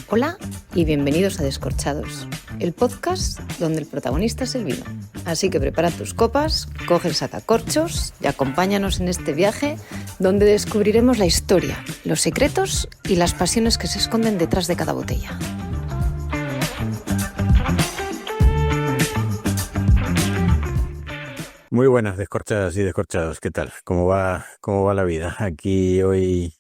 Hola y bienvenidos a Descorchados, el podcast donde el protagonista es el vino. Así que prepara tus copas, coge el sacacorchos y acompáñanos en este viaje donde descubriremos la historia, los secretos y las pasiones que se esconden detrás de cada botella. Muy buenas, descorchadas y descorchados. ¿Qué tal? ¿Cómo va la vida? Aquí hoy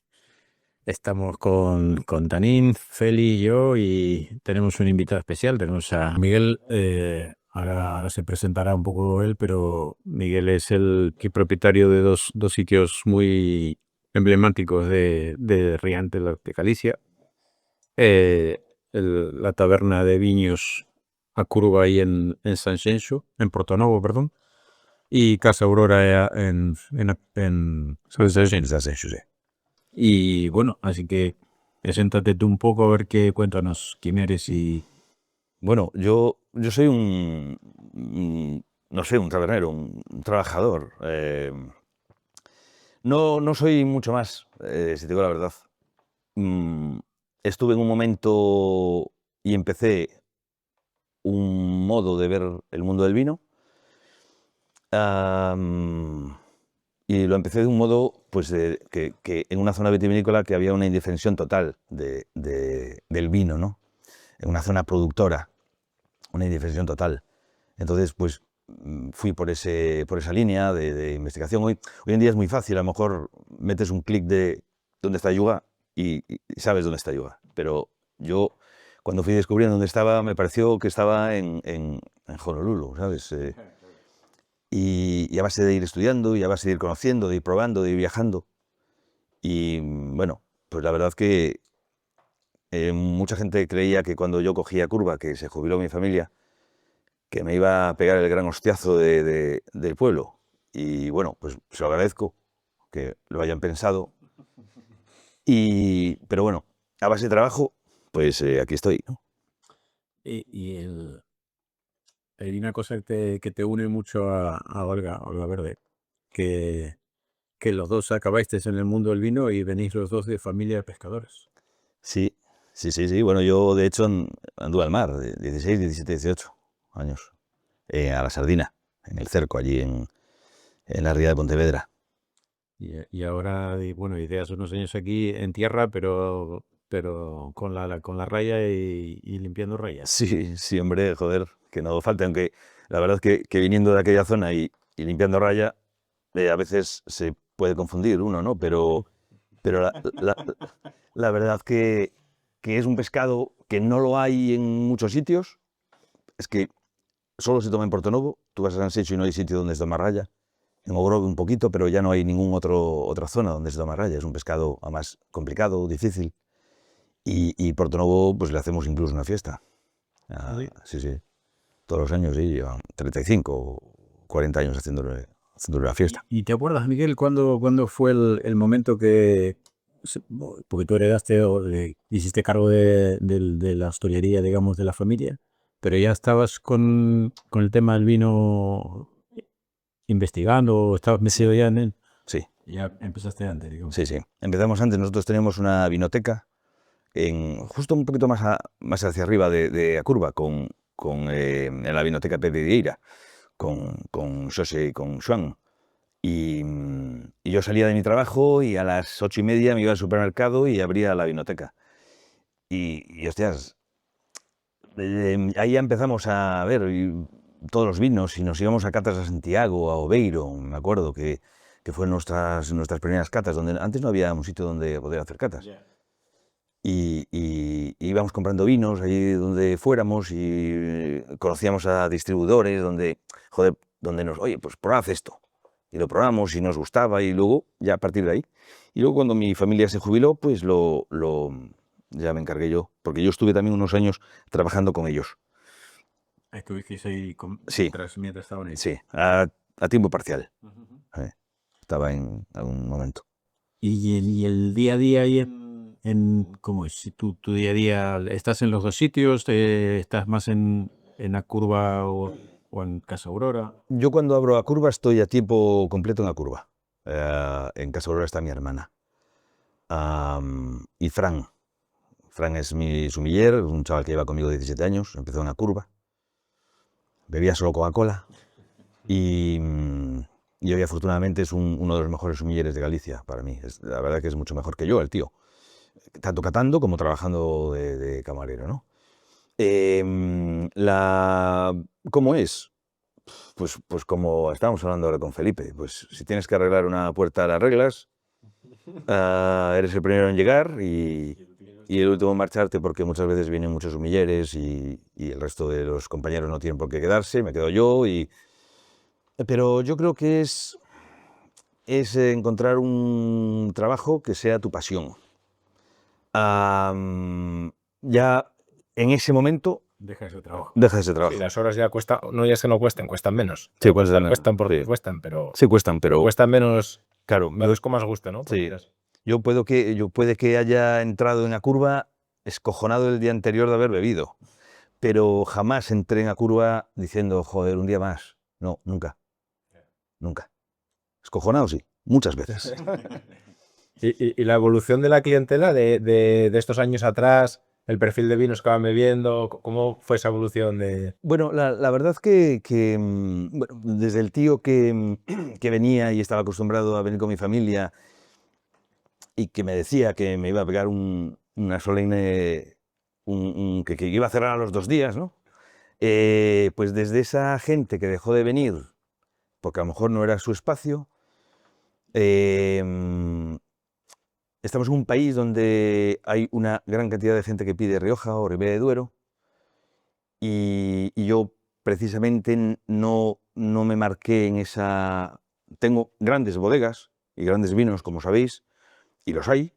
estamos con Tanín, Feli y yo, y tenemos un invitado especial. Tenemos a Miguel. Ahora se presentará un poco él, pero Miguel es el propietario de dos sitios muy emblemáticos de Riante de Galicia. La taberna de viños a curva ahí en Sanxenxo, en Portonovo, perdón. Y Casa Aurora en Sanxenxo, sí. Y bueno, así que preséntate tú un poco, a ver cuéntanos quién eres y... Bueno, yo soy no sé, un tabernero, un trabajador. No soy mucho más, si te digo la verdad. Estuve en un momento y empecé un modo de ver el mundo del vino. Y lo empecé de un modo, pues, que en una zona vitivinícola que había una indefensión total del vino, ¿no? En una zona productora, una indefensión total. Entonces, pues, fui por esa línea de investigación. Hoy en día es muy fácil, a lo mejor metes un clic de dónde está Yuga y sabes dónde está Yuga. Pero yo, cuando fui descubriendo dónde estaba, me pareció que estaba en Honolulu, ¿sabes? Y a base de ir estudiando, y a base de ir conociendo, de ir probando, de ir viajando. Y bueno, pues la verdad que mucha gente creía que cuando yo cogía curva, que se jubiló mi familia, que me iba a pegar el gran hostiazo del pueblo. Y bueno, pues se lo agradezco que lo hayan pensado. Pero bueno, a base de trabajo, pues aquí estoy, ¿no? Y hay una cosa que te une mucho a Olga Verde, que los dos acabasteis en el mundo del vino y venís los dos de familia de pescadores. Sí. Bueno, yo de hecho anduve al mar, de 16, 17, 18 años, a la sardina, en el cerco, allí en la ría de Pontevedra. Y ahora, bueno, ideas unos años aquí en tierra, pero con la raya y limpiando rayas. Sí, hombre, joder, que no falte, aunque la verdad que viniendo de aquella zona y limpiando raya, a veces se puede confundir uno, ¿no? Pero la verdad que es un pescado que no lo hay en muchos sitios. Es que solo se toma en Portonovo. Tú vas a Sanxenxo y no hay sitio donde se toma raya. En Ogrove un poquito, pero ya no hay otra zona donde se toma raya. Es un pescado además complicado, difícil. Y Portonovo, pues le hacemos incluso una fiesta. Sí. Todos los años, sí, llevan 35 o 40 años haciéndole la fiesta. ¿Y te acuerdas, Miguel, cuándo fue el momento porque tú heredaste hiciste cargo de la hostelería, digamos, de la familia, pero ya estabas con el tema del vino investigando, o estabas metido ya en él? Sí. Ya empezaste antes, digamos. Sí. Empezamos antes. Nosotros teníamos una vinoteca justo un poquito más hacia arriba de a curva, en la vinoteca Pepe Vieira, con Xose y con Xuan. Y yo salía de mi trabajo y a las 8:30 me iba al supermercado y abría la vinoteca. Y hostias, ahí ya empezamos a ver todos los vinos y nos íbamos a catas a Santiago, a Obeiro, me acuerdo que fueron nuestras primeras catas, donde antes no había un sitio donde poder hacer catas. Yeah. Y íbamos comprando vinos allí donde fuéramos y conocíamos a distribuidores donde oye, pues probad esto. Y lo probamos y nos gustaba y luego ya a partir de ahí. Y luego cuando mi familia se jubiló, pues ya me encargué yo, porque yo estuve también unos años trabajando con ellos. Estuvisteis ahí Sí. mientras estaban ahí. Sí, a tiempo parcial. Estaba en algún momento. Y el día a día ahí ¿cómo es? Si tu día a día, ¿estás en los dos sitios? ¿Estás más en la curva o en Casa Aurora? Yo cuando abro a curva estoy a tiempo completo en la curva. En Casa Aurora está mi hermana. Y Fran Fran es mi sumiller, un chaval que lleva conmigo 17 años, empezó en la curva, bebía solo Coca-Cola y hoy afortunadamente es uno de los mejores sumilleres de Galicia para mí. La verdad que es mucho mejor que yo, el tío, tanto catando como trabajando de camarero, ¿no? ¿Cómo es? Pues como estábamos hablando ahora con Felipe, pues si tienes que arreglar una puerta, la arreglas, eres el primero en llegar y el último en marcharte, porque muchas veces vienen muchos sumilleres y el resto de los compañeros no tienen por qué quedarse, me quedo yo. Pero yo creo que es encontrar un trabajo que sea tu pasión. Ya en ese momento Deja ese trabajo. deja ese trabajo. Sí, las horas ya cuestan, no ya es que no cuesten, cuestan menos. Sí, cuestan menos. Cuestan porque Sí. cuestan, pero Sí, cuestan, pero cuestan menos, claro, es con más gusto, ¿no? Sí. Porque yo puede que haya entrado en la curva escojonado el día anterior de haber bebido, pero jamás entré en la curva diciendo, joder, un día más. No, nunca. Nunca. Escojonado sí, muchas veces. Y la evolución de la clientela de estos años atrás, el perfil de vinos que van bebiendo, ¿cómo fue esa evolución de...? Bueno, la verdad que bueno, desde el tío que venía y estaba acostumbrado a venir con mi familia y que me decía que me iba a pegar una solemne, que iba a cerrar a los 2 días, ¿no? Pues desde esa gente que dejó de venir, porque a lo mejor no era su espacio, estamos en un país donde hay una gran cantidad de gente que pide Rioja o Ribera de Duero, y yo precisamente no me marqué en esa... Tengo grandes bodegas y grandes vinos, como sabéis, y los hay,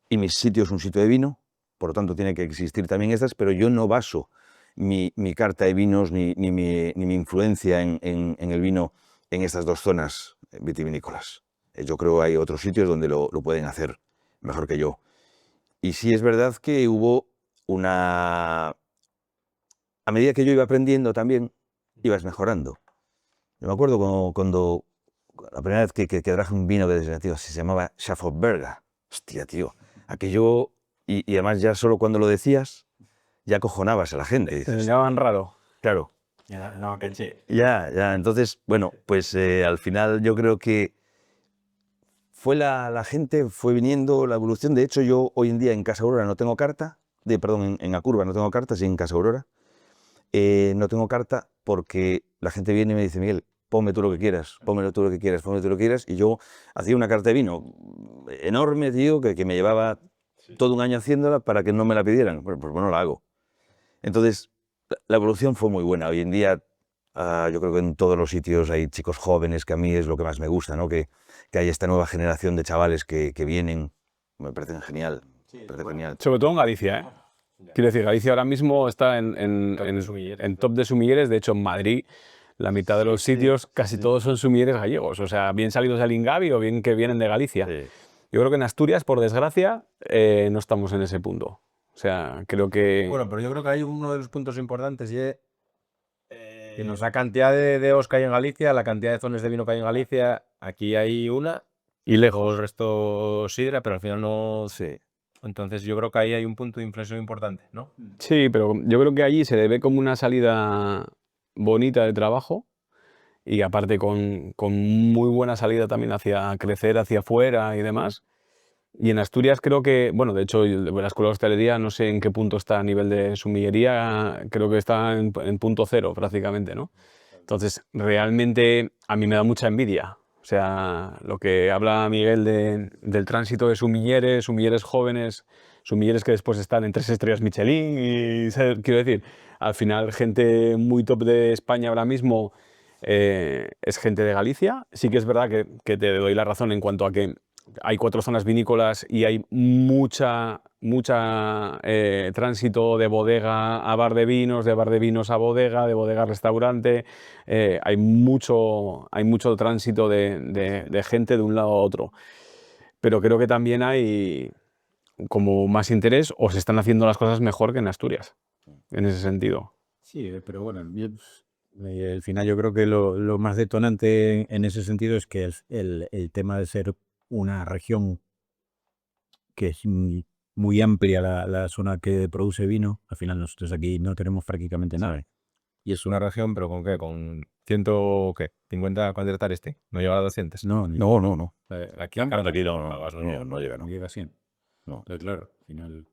y mi sitio es un sitio de vino, por lo tanto tiene que existir también estas, pero yo no baso mi carta de vinos ni mi influencia en el vino en estas 2 zonas vitivinícolas. Yo creo que hay otros sitios donde lo pueden hacer mejor que yo. Y sí es verdad que hubo una... A medida que yo iba aprendiendo también, ibas mejorando. Yo me acuerdo cuando la primera vez que traje un vino que tío, se llamaba Schafferberger. Hostia, tío, aquello... Y además ya solo cuando lo decías, ya acojonabas a la gente. ¿Se Dices, llamaban raro? claro. No, que sí. Ya. Entonces, bueno, pues al final yo creo que fue la gente fue viniendo, la evolución. De hecho, yo hoy en día en Casa Aurora no tengo carta, perdón, en la curva no tengo carta, sí en Casa Aurora. No tengo carta porque la gente viene y me dice, Miguel, ponme tú lo que quieras, pónmelo tú lo que quieras, pónmelo tú lo que quieras. Y yo hacía una carta de vino enorme, tío, que me llevaba todo un año haciéndola para que no me la pidieran. Pues bueno, la hago. Entonces, la evolución fue muy buena. Hoy en día, yo creo que en todos los sitios hay chicos jóvenes, que a mí es lo que más me gusta, ¿no? Que hay esta nueva generación de chavales que vienen, me parecen genial. Genial. Sobre todo en Galicia, ¿eh? Quiero decir, Galicia ahora mismo está en top de sumilleres. De hecho, en Madrid, la mitad de los sitios, casi todos son sumilleres gallegos. O sea, bien salidos del Ingavi o bien que vienen de Galicia. Sí. Yo creo que en Asturias, por desgracia, no estamos en ese punto. O sea, creo que... Bueno, pero yo creo que hay uno de los puntos importantes y es que la cantidad de os que hay en Galicia, la cantidad de zonas de vino que hay en Galicia, aquí hay una y lejos el resto sidra, pero al final no... Sí. Entonces yo creo que ahí hay un punto de inflexión importante, ¿no? Sí, pero yo creo que allí se le ve como una salida bonita de trabajo y aparte con muy buena salida también hacia crecer hacia afuera y demás. Y en Asturias creo que, bueno, de hecho la Escuela de Hostelería no sé en qué punto está a nivel de sumillería, creo que está en punto cero prácticamente, ¿no? Entonces realmente a mí me da mucha envidia. O sea, lo que habla Miguel del tránsito de sumilleres jóvenes, sumilleres que después están en 3 estrellas Michelin y, ¿sabes? Quiero decir, al final gente muy top de España ahora mismo es gente de Galicia. Sí que es verdad que te doy la razón en cuanto a que hay 4 zonas vinícolas y hay mucha tránsito de bodega a bar de vinos a bodega, de bodega a restaurante. Hay mucho tránsito de gente de un lado a otro. Pero creo que también hay como más interés o se están haciendo las cosas mejor que en Asturias, en ese sentido. Sí, pero bueno, al final yo creo que lo más detonante en ese sentido es que el tema de ser una región que muy amplia la zona que produce vino. Al final nosotros aquí no tenemos prácticamente nada. Y es una región, pero ¿con qué? ¿Con 50 cuántos hectáreas? No llega a 200. No, No. Aquí, Claro, aquí no llega, no ¿no? llega a 100. No. Entonces, claro, al final...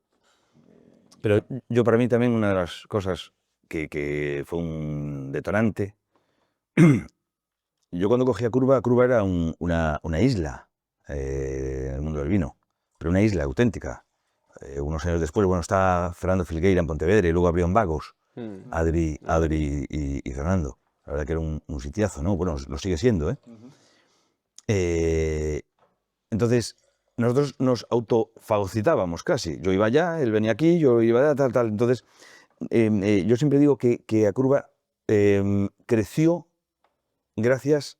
Pero yo para mí también una de las cosas que fue un detonante, yo cuando cogí a Curva era una isla en el mundo del vino, pero una isla auténtica. Unos años después, bueno, está Fernando Filgueira en Pontevedra y luego abrió en Vagos, Adri y Fernando. La verdad que era un sitiazo, ¿no? Bueno, lo sigue siendo, ¿eh? Entonces, nosotros nos autofagocitábamos casi. Yo iba allá, él venía aquí, yo iba allá, tal. Entonces, yo siempre digo que a Curva creció gracias,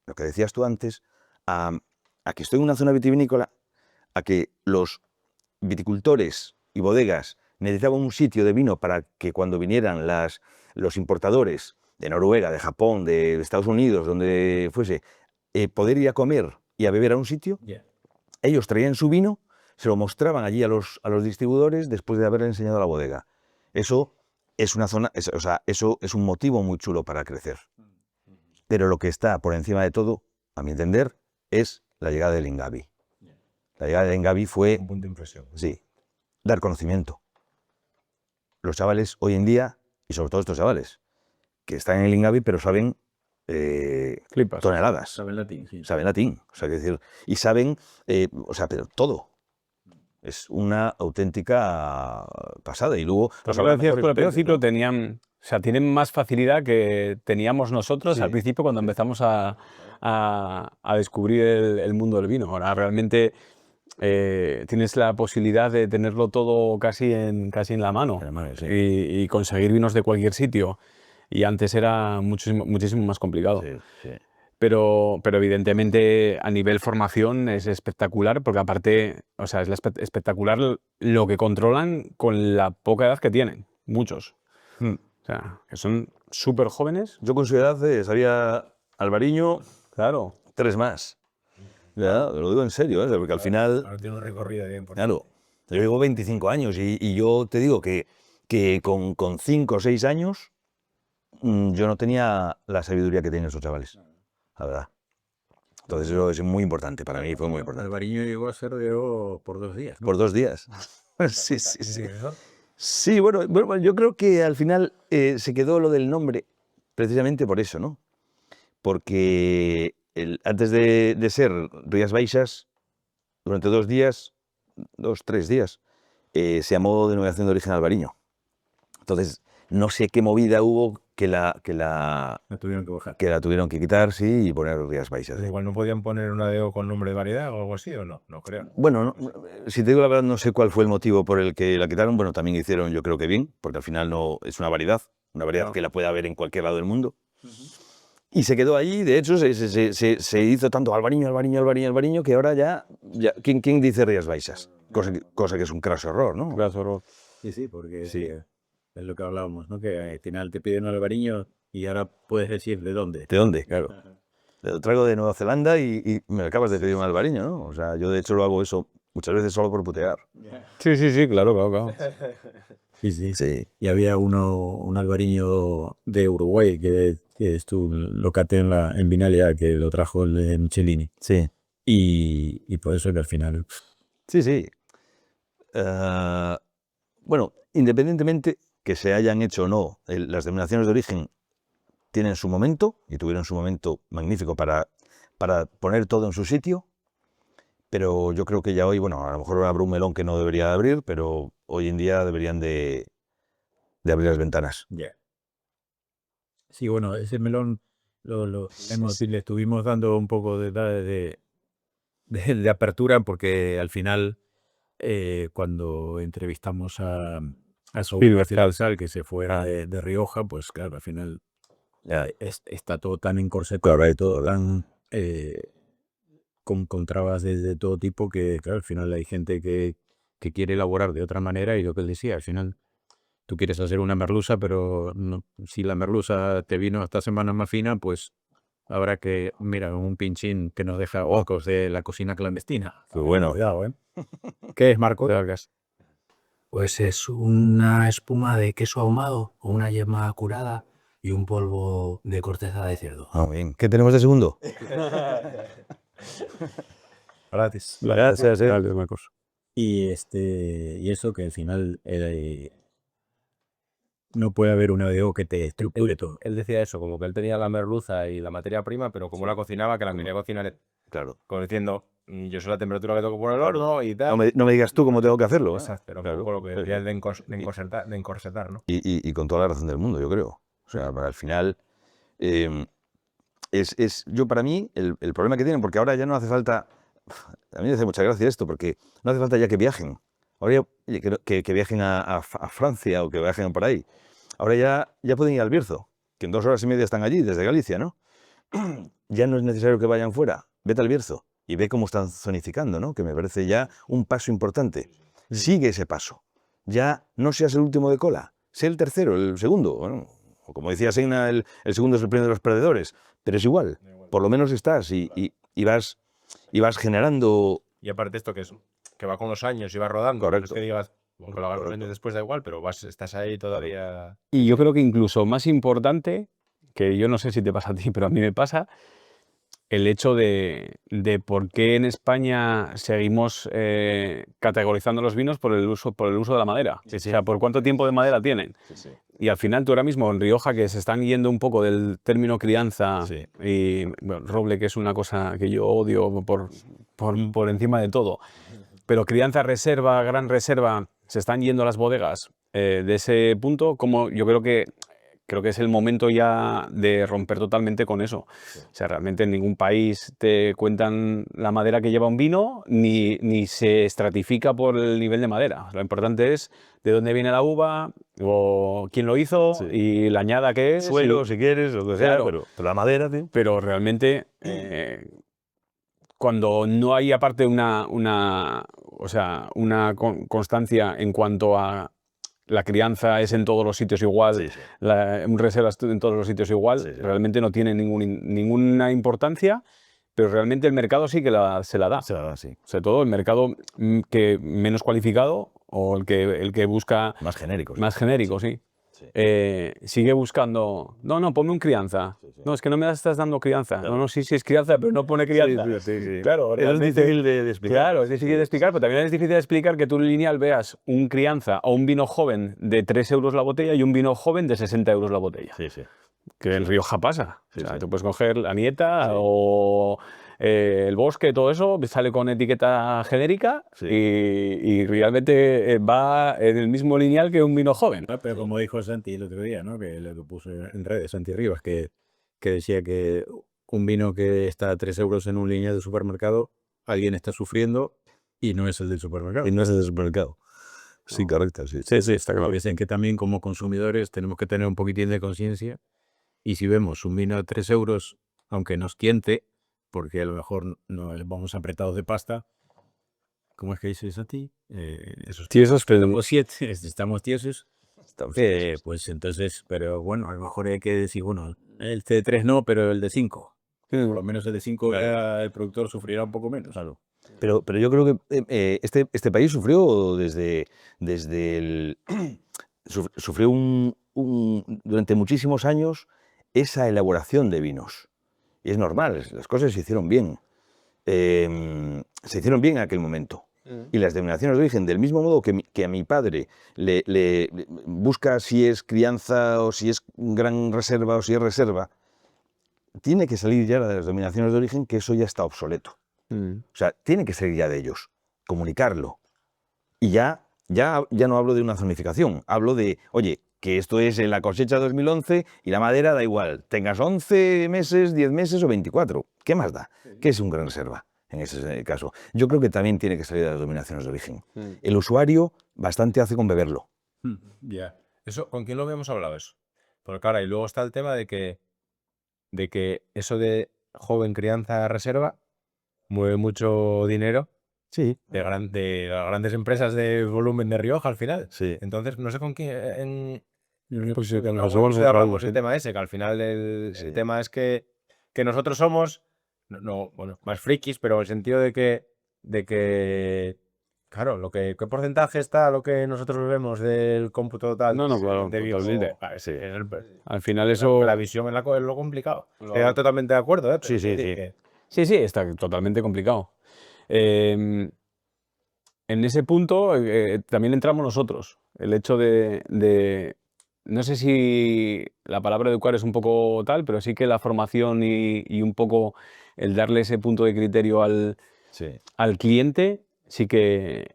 lo que decías tú antes, a que estoy en una zona vitivinícola, a que los viticultores y bodegas necesitaban un sitio de vino para que cuando vinieran los importadores de Noruega, de Japón, de Estados Unidos, donde fuese, poder ir a comer y a beber a un sitio. Ellos traían su vino, se lo mostraban allí a los distribuidores después de haberle enseñado a la bodega. Eso es una zona, eso es un motivo muy chulo para crecer. Pero lo que está por encima de todo, a mi entender, es la llegada del Ingavi. La llegada del Ingavi fue, un punto de inflexión. sí, dar conocimiento. Los chavales hoy en día, y sobre todo estos chavales, que están en el Ingavi, pero saben Flipas. toneladas. Saben latín, sí. Saben latín, o sea, decir, y saben, pero todo. Es una auténtica pasada. Y luego, Pues ahora decías tú, al principio tenían, o sea, tienen más facilidad que teníamos nosotros Sí. al principio cuando empezamos a descubrir el mundo del vino. Ahora realmente tienes la posibilidad de tenerlo todo casi en la mano sí. y conseguir vinos de cualquier sitio. Y antes era muchísimo más complicado. Sí. Pero evidentemente a nivel formación es espectacular porque aparte, o sea, es espectacular lo que controlan con la poca edad que tienen, muchos. O sea, que son súper jóvenes. Yo con su edad sabía Alvariño, Claro. 3 más. Ya, lo digo en serio, porque al final, Ahora tiene un recorrido bien importante. claro, yo llevo 25 años y yo te digo que con 5 o 6 años yo no tenía la sabiduría que tienen esos chavales, la verdad. Entonces eso es muy importante, para mí fue muy importante. Alvariño llegó a ser de oro por 2 días, ¿no? Por 2 días. Sí. Sí, bueno, yo creo que al final se quedó lo del nombre precisamente por eso, ¿no? Porque antes de ser Rías Baixas, durante 2 días, 3 días, se llamó Denominación de Origen Alvariño. Entonces, no sé qué movida hubo que la La tuvieron que bajar. tuvieron que quitar, sí, y poner Rías Baixas. Igual no podían poner una DO con nombre de variedad o algo así, ¿o no? No creo. Bueno, si te digo la verdad, no sé cuál fue el motivo por el que la quitaron. Bueno, también hicieron, yo creo que bien, porque al final no es una variedad Claro. que la puede haber en cualquier lado del mundo. Y se quedó allí, de hecho, se hizo tanto Alvariño, que ahora ya ¿quién dice Rías Baixas? Cosa que es un craso error, ¿no? Claro. Sí, porque Sí. es lo que hablábamos, ¿no? Que al final te piden Alvariño y ahora puedes decir de dónde. ¿De dónde? Claro. Lo traigo de Nueva Zelanda y me acabas de pedir un albariño, ¿no? O sea, yo de hecho lo hago eso muchas veces solo por putear. Sí, claro. Sí. Y había un albariño de Uruguay que lo caté en Vinalia, que lo trajo el de Michelini. Sí. Y por eso que al final... Sí. Bueno, independientemente que se hayan hecho o no, las denominaciones de origen tienen su momento y tuvieron su momento magnífico para poner todo en su sitio, pero yo creo que ya hoy, bueno, a lo mejor abre un melón que no debería abrir, pero hoy en día deberían de abrir las ventanas. Sí, bueno, ese melón le estuvimos dando un poco de apertura porque al final cuando entrevistamos a Saúl Sal, que se fuera de Rioja, pues claro, al final está todo tan encorsetado y todo tan con trabas de todo tipo que claro, al final hay gente que quiere elaborar de otra manera y lo que él decía, al final tú quieres hacer una merluza, pero si la merluza te vino esta semana más fina, pues habrá que, mira, un pinchín que nos deja ojos de la cocina clandestina. Qué bueno. Cuidado, ¿eh? ¿Qué es, Marco? de Vargas. Pues es una espuma de queso ahumado con una yema curada y un polvo de corteza de cerdo. Ah, muy bien. ¿Qué tenemos de segundo? Gratis. Gracias, Gracias, Marcos. Y eso que al final no puede haber una DO que te estructure todo. Él decía eso, como que él tenía la merluza y la materia prima, pero como la cocinaba, que la quería cocinar, Claro. como diciendo, yo sé la temperatura que tengo que poner el horno y tal. No me digas tú cómo tengo que hacerlo. ¿eh? Exacto, era un Claro. poco lo que decía él de encorsetar, ¿no? Y con toda la razón del mundo, yo creo. O sea, al final, yo para mí, el problema que tienen, porque ahora ya no hace falta, a mí me hace mucha gracia esto, porque no hace falta ya que viajen. Ahora ya, oye, que viajen a Francia o que viajen por ahí. Ahora ya pueden ir al Bierzo, que en 2 horas y media están allí, desde Galicia, ¿no? Ya no es necesario que vayan fuera. Vete al Bierzo y ve cómo están zonificando, ¿no? Que me parece ya un paso importante. Sigue ese paso. Ya no seas el último de cola, sé el tercero, el segundo. Bueno, o como decía Seina, el segundo es el primero de los perdedores, pero es igual. Por lo menos estás y vas generando. Y aparte esto que va con los años y va rodando. Correcto. No es que digas, aunque lo hagas Correcto. años después da igual, pero estás ahí todavía. Y yo creo que incluso más importante, que yo no sé si te pasa a ti, pero a mí me pasa, el hecho de por qué en España seguimos categorizando los vinos por el uso de la madera. O sea, por cuánto tiempo de madera tienen. Y al final tú ahora mismo en Rioja, que se están yendo un poco del término crianza y bueno, roble, que es una cosa que yo odio por encima de todo, pero crianza, reserva, gran reserva, se están yendo a las bodegas de ese punto, como yo creo que es el momento ya de romper totalmente con eso. O sea, realmente en ningún país te cuentan la madera que lleva un vino, ni se estratifica por el nivel de madera. Lo importante es de dónde viene la uva, o quién lo hizo, y la añada que es. Suelo, si quieres, lo que sea, Claro. pero la madera, tío. Pero realmente, cuando no hay aparte una constancia en cuanto a la crianza es en todos los sitios igual, un reserva es en todos los sitios igual, realmente no tiene ninguna importancia, pero realmente el mercado sí que se la da. Se la da, sí. Sobre todo el mercado que menos cualificado o el que busca Más genéricos. más genérico, sí. Sigue buscando, no, ponme un crianza. No, es que no me estás dando crianza. Claro. No, sí es crianza, pero no pone crianza. Sí. Claro, Es realmente- difícil de explicar. Claro, es difícil de explicar, pero también es difícil de explicar que tú en lineal veas un crianza o un vino joven de 3 euros la botella y un vino joven de 60 euros la botella. Sí, sí. Que en Rioja pasa. Sí, O sea, sí. tú puedes coger la Nieta o el Bosque, todo eso, sale con etiqueta genérica Sí. y realmente va en el mismo lineal que un vino joven. Ah, pero como dijo Santi el otro día, ¿no? Que lo puso en redes, Santi Rivas, que decía que un vino que está a 3 euros en un lineal de supermercado, alguien está sufriendo y no es el del supermercado. Y no es el supermercado. Sí, correcto, sí. Sí, está claro. Porque dicen que también como consumidores tenemos que tener un poquitín de conciencia y si vemos un vino a 3 euros, aunque nos tiente, porque a lo mejor no vamos apretados de pasta, ¿cómo es que dices a ti? Tiesos, pero Estamos estamos tiesos. Pues entonces, pero bueno, a lo mejor hay que decir, bueno, el de 3 no, pero el de 5. Por lo menos el de 5 el productor sufrirá un poco menos. Claro. Pero yo creo que este país sufrió desde el sufrió durante muchísimos años esa elaboración de vinos. Y es normal, las cosas se hicieron bien. Se hicieron bien en aquel momento. Y las denominaciones de origen, del mismo modo que a mi padre le busca si es crianza o si es gran reserva o si es reserva, tiene que salir ya de las denominaciones de origen, que eso ya está obsoleto. O sea, tiene que salir ya de ellos, comunicarlo. Y ya no hablo de una zonificación, hablo de, oye, que esto es en la cosecha 2011 y la madera da igual, tengas 11 meses, 10 meses o 24, ¿qué más da? ¿Qué es un gran reserva en ese caso? Yo creo que también tiene que salir de las denominaciones de origen. El usuario bastante hace con beberlo. Ya. Eso, ¿con quién lo habíamos hablado eso? Porque claro, y luego está el tema de que eso de joven crianza reserva mueve mucho dinero Sí. de las grandes empresas de volumen de Rioja al final. Sí. Entonces, no sé con quién. Pues sí, que En nos alguna somos web hablamos nosotros, del sí. tema ese, que al final el Sí. tema es que nosotros somos, bueno, más frikis, pero en el sentido de que Claro, ¿qué porcentaje está lo que nosotros vemos del cómputo total No, claro, de vino? totalmente. Sí, Al final eso... la visión es lo complicado. Estoy totalmente de acuerdo, ¿eh? Sí, sí, Pero sí. que- Sí, está totalmente complicado. En ese punto también entramos nosotros. El hecho no sé si la palabra educar es un poco tal, pero sí que la formación y un poco el darle ese punto de criterio al Sí. cliente sí que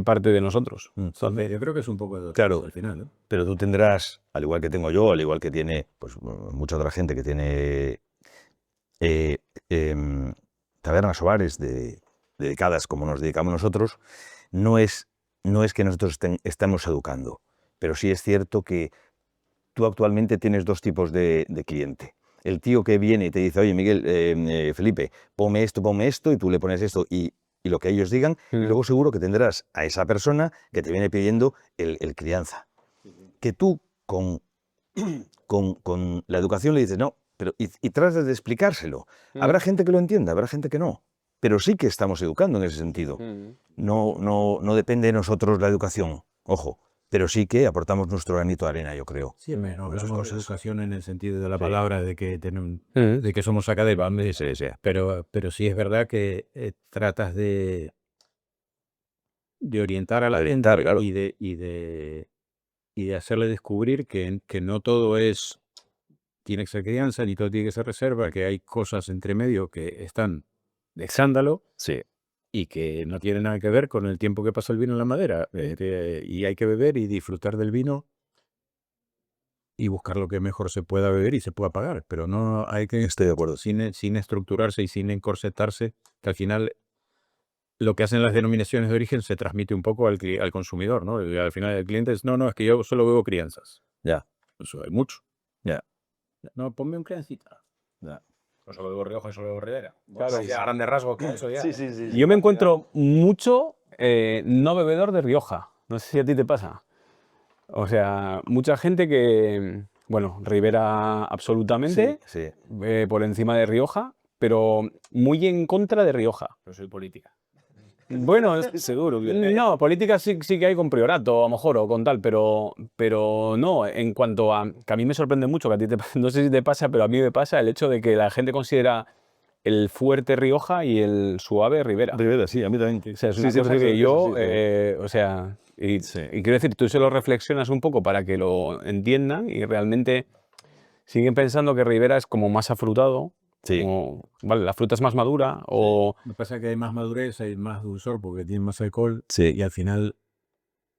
parte de nosotros. Yo creo que es un poco de Claro. al final, ¿no? Pero tú tendrás, al igual que tengo yo, al igual que tiene pues, mucha otra gente que tiene eh, tabernas o bares dedicadas como nos dedicamos nosotros, no es que nosotros estemos educando, pero sí es cierto que tú actualmente tienes dos tipos de cliente. El tío que viene y te dice, oye, Miguel, Felipe, ponme esto, y tú le pones esto y lo que ellos digan, y luego seguro que tendrás a esa persona que te viene pidiendo el crianza. Que tú con la educación le dices, no, pero y tratas de explicárselo. Habrá gente que lo entienda, habrá gente que no, pero sí que estamos educando en ese sentido. No depende de nosotros la educación, ojo, pero sí que aportamos nuestro granito de arena, yo creo. Sí, no Esas hablamos cosas. educación en el sentido de la Sí. palabra, de que somos académicos, pero sí es verdad que tratas de orientar a la Orientar, gente claro. y de hacerle descubrir que no todo tiene que ser crianza, ni todo tiene que ser reserva, que hay cosas entre medio que están de escándalo Sí. y que no tienen nada que ver con el tiempo que pasa el vino en la madera. Y hay que beber y disfrutar del vino y buscar lo que mejor se pueda beber y se pueda pagar, pero no hay que, Estoy de acuerdo. sin estructurarse y sin encorsetarse, que al final lo que hacen las denominaciones de origen se transmite un poco al consumidor, ¿no? Y al final el cliente es, no, es que yo solo bebo crianzas. Ya, Eso hay mucho. ya. No, ponme un criancita. ya. No solo bebo Rioja y solo bebo Ribera. Claro. Sí, a grandes rasgos, que eso ya. Yo me encuentro mucho no bebedor de Rioja. No sé si a ti te pasa. O sea, mucha gente que, bueno, Ribera absolutamente, Sí. por encima de Rioja, pero muy en contra de Rioja. Pero soy política. Bueno, Seguro. no, política sí que hay con Priorato, a lo mejor, o con tal, pero no, en cuanto a, que a mí me sorprende mucho, que a ti no sé si te pasa, pero a mí me pasa el hecho de que la gente considera el fuerte Rioja y el suave Ribera. Rivera, sí, a mí también. O sea, es una cosa que yo, o sea, y quiero decir, tú se lo reflexionas un poco para que lo entiendan y realmente siguen pensando que Ribera es como más afrutado, Sí. como, vale, la fruta es más madura, o... Lo que pasa es que hay más madurez, hay más dulzor porque tiene más alcohol Sí. y al final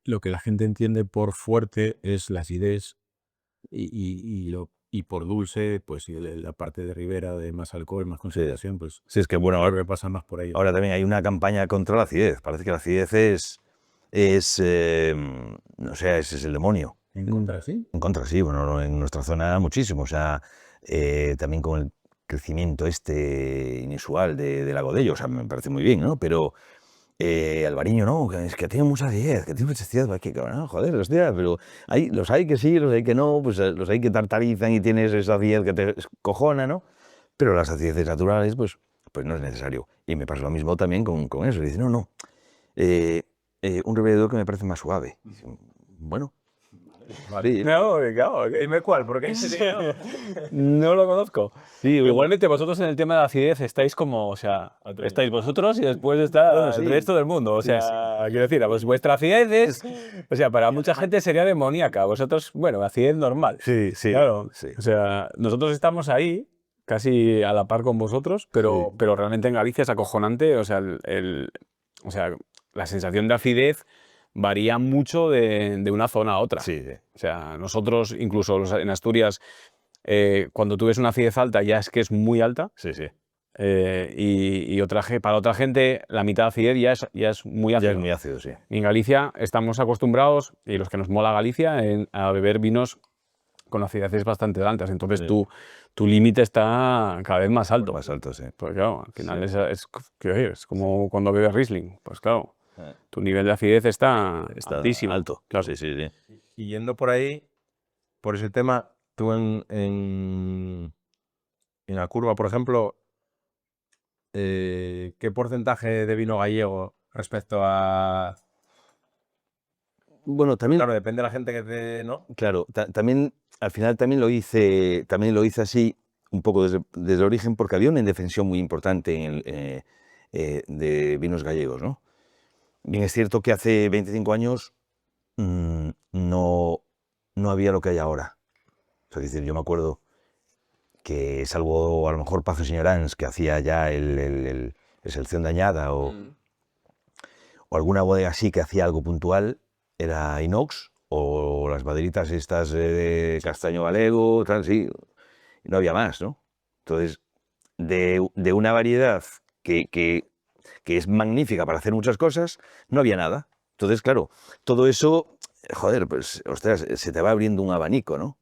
lo que la gente entiende por fuerte es la acidez y por dulce, pues y la parte de Ribera de más alcohol, más concentración, pues Sí, es que bueno, creo que pasa más por ahí. ahora también hay una campaña contra la acidez. Parece que la acidez no sé, ese es el demonio. En contra, ¿sí? En contra, sí, bueno, en nuestra zona muchísimo. O sea, también con el crecimiento inusual de la Godello, o sea, me parece muy bien, ¿no? Pero Albariño no, que es que tiene mucha acidez, que tiene mucha acidez, que no, joder, hostia, pero los hay que sí, los hay que no, pues los hay que tartarizan y tienes esa acidez que te cojona, ¿no? Pero las acideces naturales, pues no es necesario. Y me pasa lo mismo también con eso. Dice, no, un revendedor que me parece más suave. Dice, bueno, sí, No, claro, dime cuál, porque no lo conozco. Sí, igualmente vosotros en el tema de la acidez estáis como, o sea, estáis vosotros y después está Bueno, sí. el resto del mundo. O sea, quiero decir, pues vuestra acidez es, o sea, para mucha gente sería demoníaca. Vosotros, bueno, acidez normal. sí, Claro, sí. o sea, nosotros estamos ahí casi a la par con vosotros, pero realmente en Galicia es acojonante, o sea, o sea, la sensación de acidez varía mucho de una zona a otra. Sí. O sea, nosotros, incluso en Asturias, cuando tú ves una acidez alta ya es que es muy alta. Sí. Y para otra gente la mitad de acidez ya es muy ácido. Ya es muy ácido, sí. Y en Galicia estamos acostumbrados, y los que nos mola Galicia, a beber vinos con acideces bastante altas. Entonces tu límite está cada vez más alto. Más alto, sí. Pues claro, al final es como cuando bebes Riesling. Pues claro, tu nivel de acidez está altísimo. alto. Claro. Sí. Y yendo por ahí, por ese tema, tú en la curva, por ejemplo, ¿qué porcentaje de vino gallego respecto a... Bueno, también, Claro, depende de la gente que te... ¿no? claro, también, al final también lo hice así, un poco desde el origen, porque había una indefensión muy importante de vinos gallegos, ¿no? Bien, es cierto que hace 25 años no había lo que hay ahora. O sea, es decir, yo me acuerdo que, salvo a lo mejor Pazo Señorans, que hacía ya el selección de añada, o alguna bodega así que hacía algo puntual, era Inox, o las maderitas estas de castaño galego, tal, sí, y no había más, ¿no? Entonces, de una variedad que es magnífica para hacer muchas cosas, no había nada. Entonces, claro, todo eso, joder, pues, ostras, se te va abriendo un abanico, ¿no?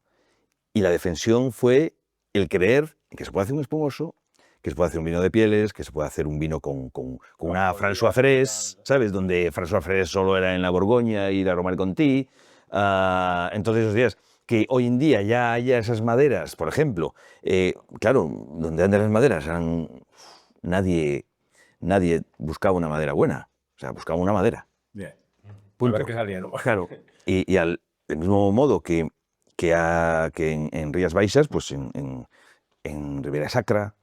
Y la defensión fue el creer que se puede hacer un espumoso, que se puede hacer un vino de pieles, que se puede hacer un vino con una François Frères, ¿sabes? Donde François Frères solo era en la Borgoña y la Romane Conti. Entonces, hostias, que hoy en día ya haya esas maderas, por ejemplo, claro, donde andan las maderas, nadie buscaba una madera buena, o sea, buscaba una madera. Bien. A Punto. ver qué salía, ¿no? Claro, y del mismo modo que en Rías Baixas, pues en Ribera Sacra,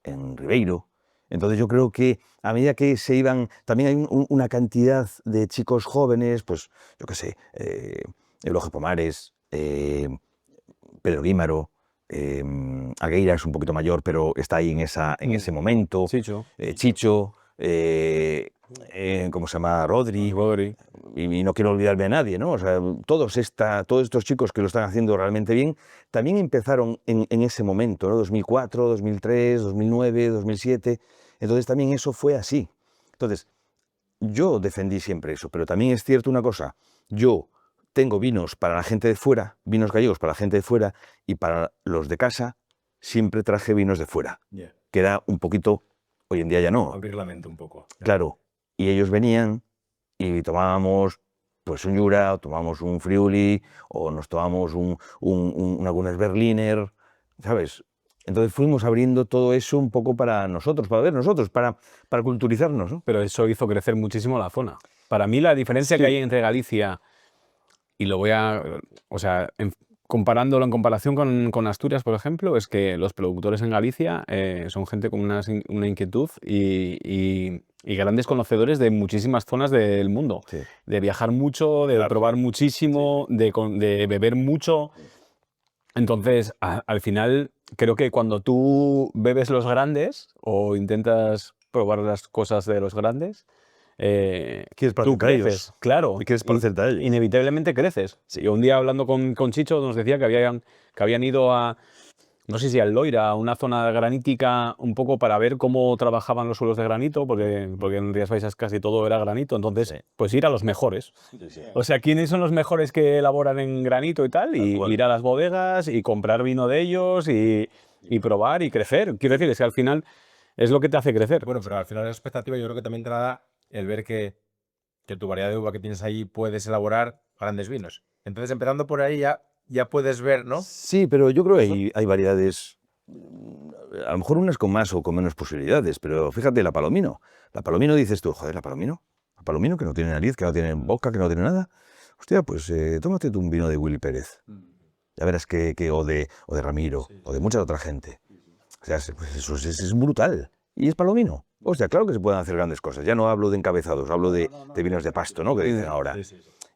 en Ribeiro. Entonces yo creo que a medida que se iban, también hay una cantidad de chicos jóvenes, pues yo qué sé, Euloge Pomares, Pedro Guímaro, Agueira es un poquito mayor, pero está ahí en ese momento, Chicho. Chicho, ¿cómo se llama? Rodri. Y no quiero olvidarme a nadie, ¿no? O sea, todos estos chicos que lo están haciendo realmente bien, también empezaron en ese momento, ¿no? 2004, 2003, 2009, 2007. Entonces también eso fue así. Entonces, yo defendí siempre eso, pero también es cierto una cosa, yo tengo vinos para la gente de fuera, vinos gallegos para la gente de fuera, y para los de casa siempre traje vinos de fuera, que era un poquito, hoy en día ya no. Abrir la mente un poco. Claro, y ellos venían y tomábamos pues un Jura, o tomábamos un Friuli, o nos tomábamos algunas Berliner, ¿sabes? Entonces fuimos abriendo todo eso un poco para nosotros, para culturizarnos, ¿no? Pero eso hizo crecer muchísimo la zona. Para mí la diferencia que hay entre Galicia, y lo voy a... O sea, comparándolo en comparación con Asturias, por ejemplo, es que los productores en Galicia son gente con una inquietud y grandes conocedores de muchísimas zonas del mundo. Sí. De viajar mucho, de probar muchísimo, de beber mucho. Entonces, al final, creo que cuando tú bebes los grandes o intentas probar las cosas de los grandes, Quieres tú parecer a ellos. creces, claro. Y quieres parecerte a ellos. Inevitablemente creces. Sí, un día hablando con Chicho nos decía que habían ido a, no sé si al Loira, a una zona granítica un poco para ver cómo trabajaban los suelos de granito, porque en Rías Baixas casi todo era granito, entonces pues ir a los mejores. O sea, ¿quiénes son los mejores que elaboran en granito y tal? Y ir a las bodegas y comprar vino de ellos y probar y crecer. Quiero decir, es que al final es lo que te hace crecer. Bueno, pero al final la expectativa yo creo que también te la da el ver que tu variedad de uva que tienes ahí puedes elaborar grandes vinos. Entonces, empezando por ahí ya puedes ver, ¿no? Sí, pero yo creo que hay variedades, a lo mejor unas con más o con menos posibilidades, pero fíjate, la Palomino. La Palomino dices tú, joder, la Palomino que no tiene nariz, que no tiene boca, que no tiene nada. Hostia, pues tómate tú un vino de Willy Pérez. Ya verás o de Ramiro, o de mucha otra gente. O sea, pues eso es brutal. Y es Palomino. Hostia, claro que se pueden hacer grandes cosas. Ya no hablo de encabezados, hablo de vinos de pasto, ¿no? Que dicen ahora.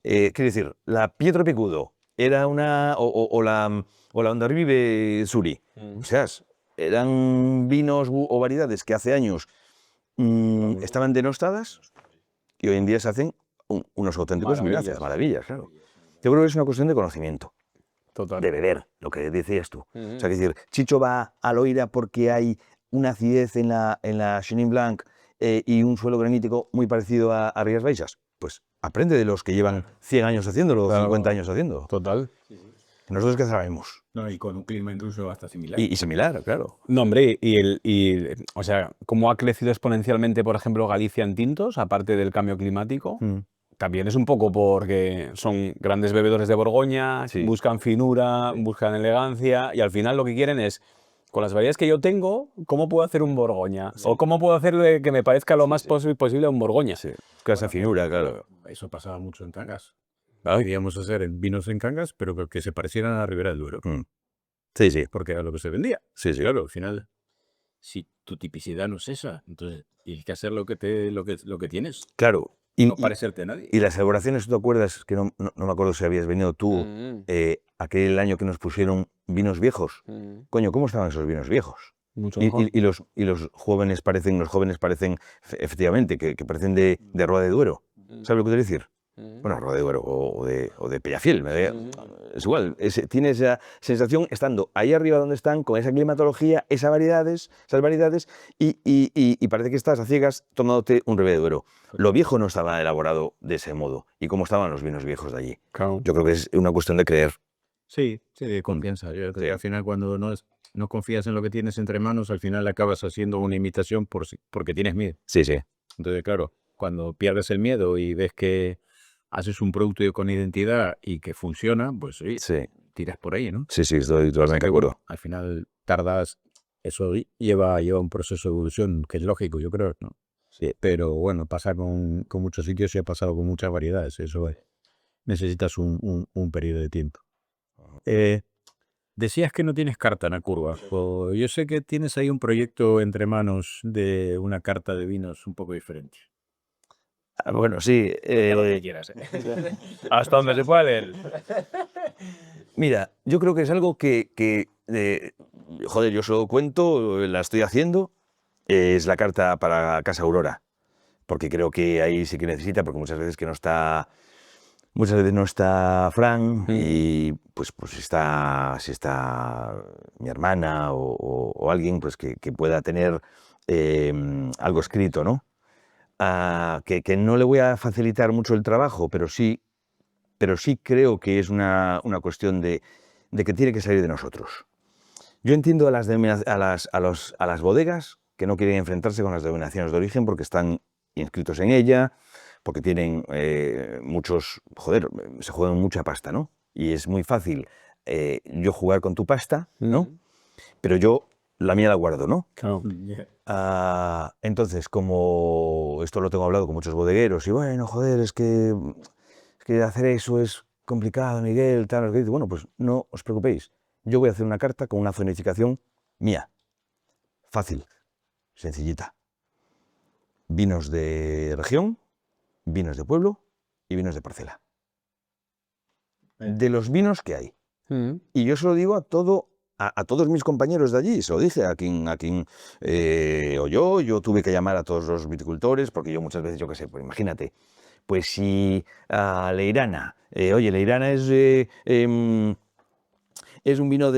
Quiero decir, la Pietro Picudo era una... o la Ondarribi Suri. O sea, eran vinos o variedades que hace años estaban denostadas y hoy en día se hacen unos auténticos maravillas, claro. Yo creo que es una cuestión de conocimiento. Total. De beber, lo que decías tú. O sea, que decir, Chicho va a Loira porque hay una acidez en la Chenin Blanc y un suelo granítico muy parecido a Rías Baixas. Pues aprende de los que llevan 100 años haciéndolo, Claro, 50 años haciéndolo. Total. Nosotros qué sabemos. No, y con un clima incluso hasta similar. Y similar, claro. No, hombre, o sea, cómo ha crecido exponencialmente, por ejemplo, Galicia en tintos, aparte del cambio climático, también es un poco porque son grandes bebedores de Borgoña, Sí. buscan finura, buscan elegancia, y al final lo que quieren es con las variedades que yo tengo, ¿cómo puedo hacer un Borgoña? O ¿cómo puedo hacer de que me parezca lo más posible un Borgoña? Sí. Casa finura, claro. Eso pasaba mucho en Cangas. Ay. Queríamos hacer vinos en Cangas, pero que se parecieran a la Ribera del Duero. Sí, sí. Porque era lo que se vendía. Sí, sí. Claro, al final, si tu tipicidad no es esa, entonces tienes que hacer lo que tienes. Claro. No parecerte a nadie. Y las elaboraciones, ¿tú te acuerdas? Que no me acuerdo si habías venido tú aquel año que nos pusieron vinos viejos. Coño, ¿cómo estaban esos vinos viejos? Mucho mejor. Y los jóvenes parecen, efectivamente, que parecen de Roda de Duero. ¿Sabes lo que te quiero decir? Bueno, Roda de Duero o de Pellafiel. Es igual, tiene esa sensación estando ahí arriba donde están, con esa climatología, esas variedades, y parece que estás a ciegas tomándote un Ribera de Duero. Lo viejo no estaba elaborado de ese modo. ¿Y cómo estaban los vinos viejos de allí? Claro. Yo creo que es una cuestión de creer. Sí, de confianza. Yo creo que al final cuando no confías en lo que tienes entre manos, al final acabas haciendo una imitación porque tienes miedo. Sí, sí. Entonces, claro, cuando pierdes el miedo y ves que haces un producto con identidad y que funciona, pues sí, tiras por ahí, ¿no? Sí, estoy totalmente de acuerdo. Al final tardas, eso lleva un proceso de evolución que es lógico, yo creo, ¿no? Sí. Pero bueno, pasa con muchos sitios y ha pasado con muchas variedades. Eso es. Necesitas un periodo de tiempo. Decías que no tienes carta en la curva. Yo sé que tienes ahí un proyecto entre manos de una carta de vinos un poco diferente. Bueno, sí. Lo que quieras, hasta donde se pueda leer. Mira, yo creo que es algo que joder, yo solo cuento, la estoy haciendo, es la carta para Casa Aurora, porque creo que ahí sí que necesita, porque muchas veces no está Fran y pues si está mi hermana o alguien pues que pueda tener algo escrito, ¿no? Que no le voy a facilitar mucho el trabajo, pero sí creo que es una cuestión de que tiene que salir de nosotros. Yo entiendo a las bodegas que no quieren enfrentarse con las denominaciones de origen porque están inscritos en ella, porque tienen se juegan mucha pasta, ¿no? Y es muy fácil yo jugar con tu pasta, ¿no? Pero yo la mía la guardo, ¿no? Claro. Entonces, como esto lo tengo hablado con muchos bodegueros, y bueno, joder, es que hacer eso es complicado, Miguel, tal, bueno, pues no os preocupéis. Yo voy a hacer una carta con una zonificación mía. Fácil, sencillita. Vinos de región, vinos de pueblo y vinos de parcela. De los vinos que hay. Y yo se lo digo a todos mis compañeros de allí, se lo dije a quien yo tuve que llamar a todos los viticultores, porque yo muchas veces, yo qué sé, pues imagínate, pues si Leirana, oye, Leirana es un vino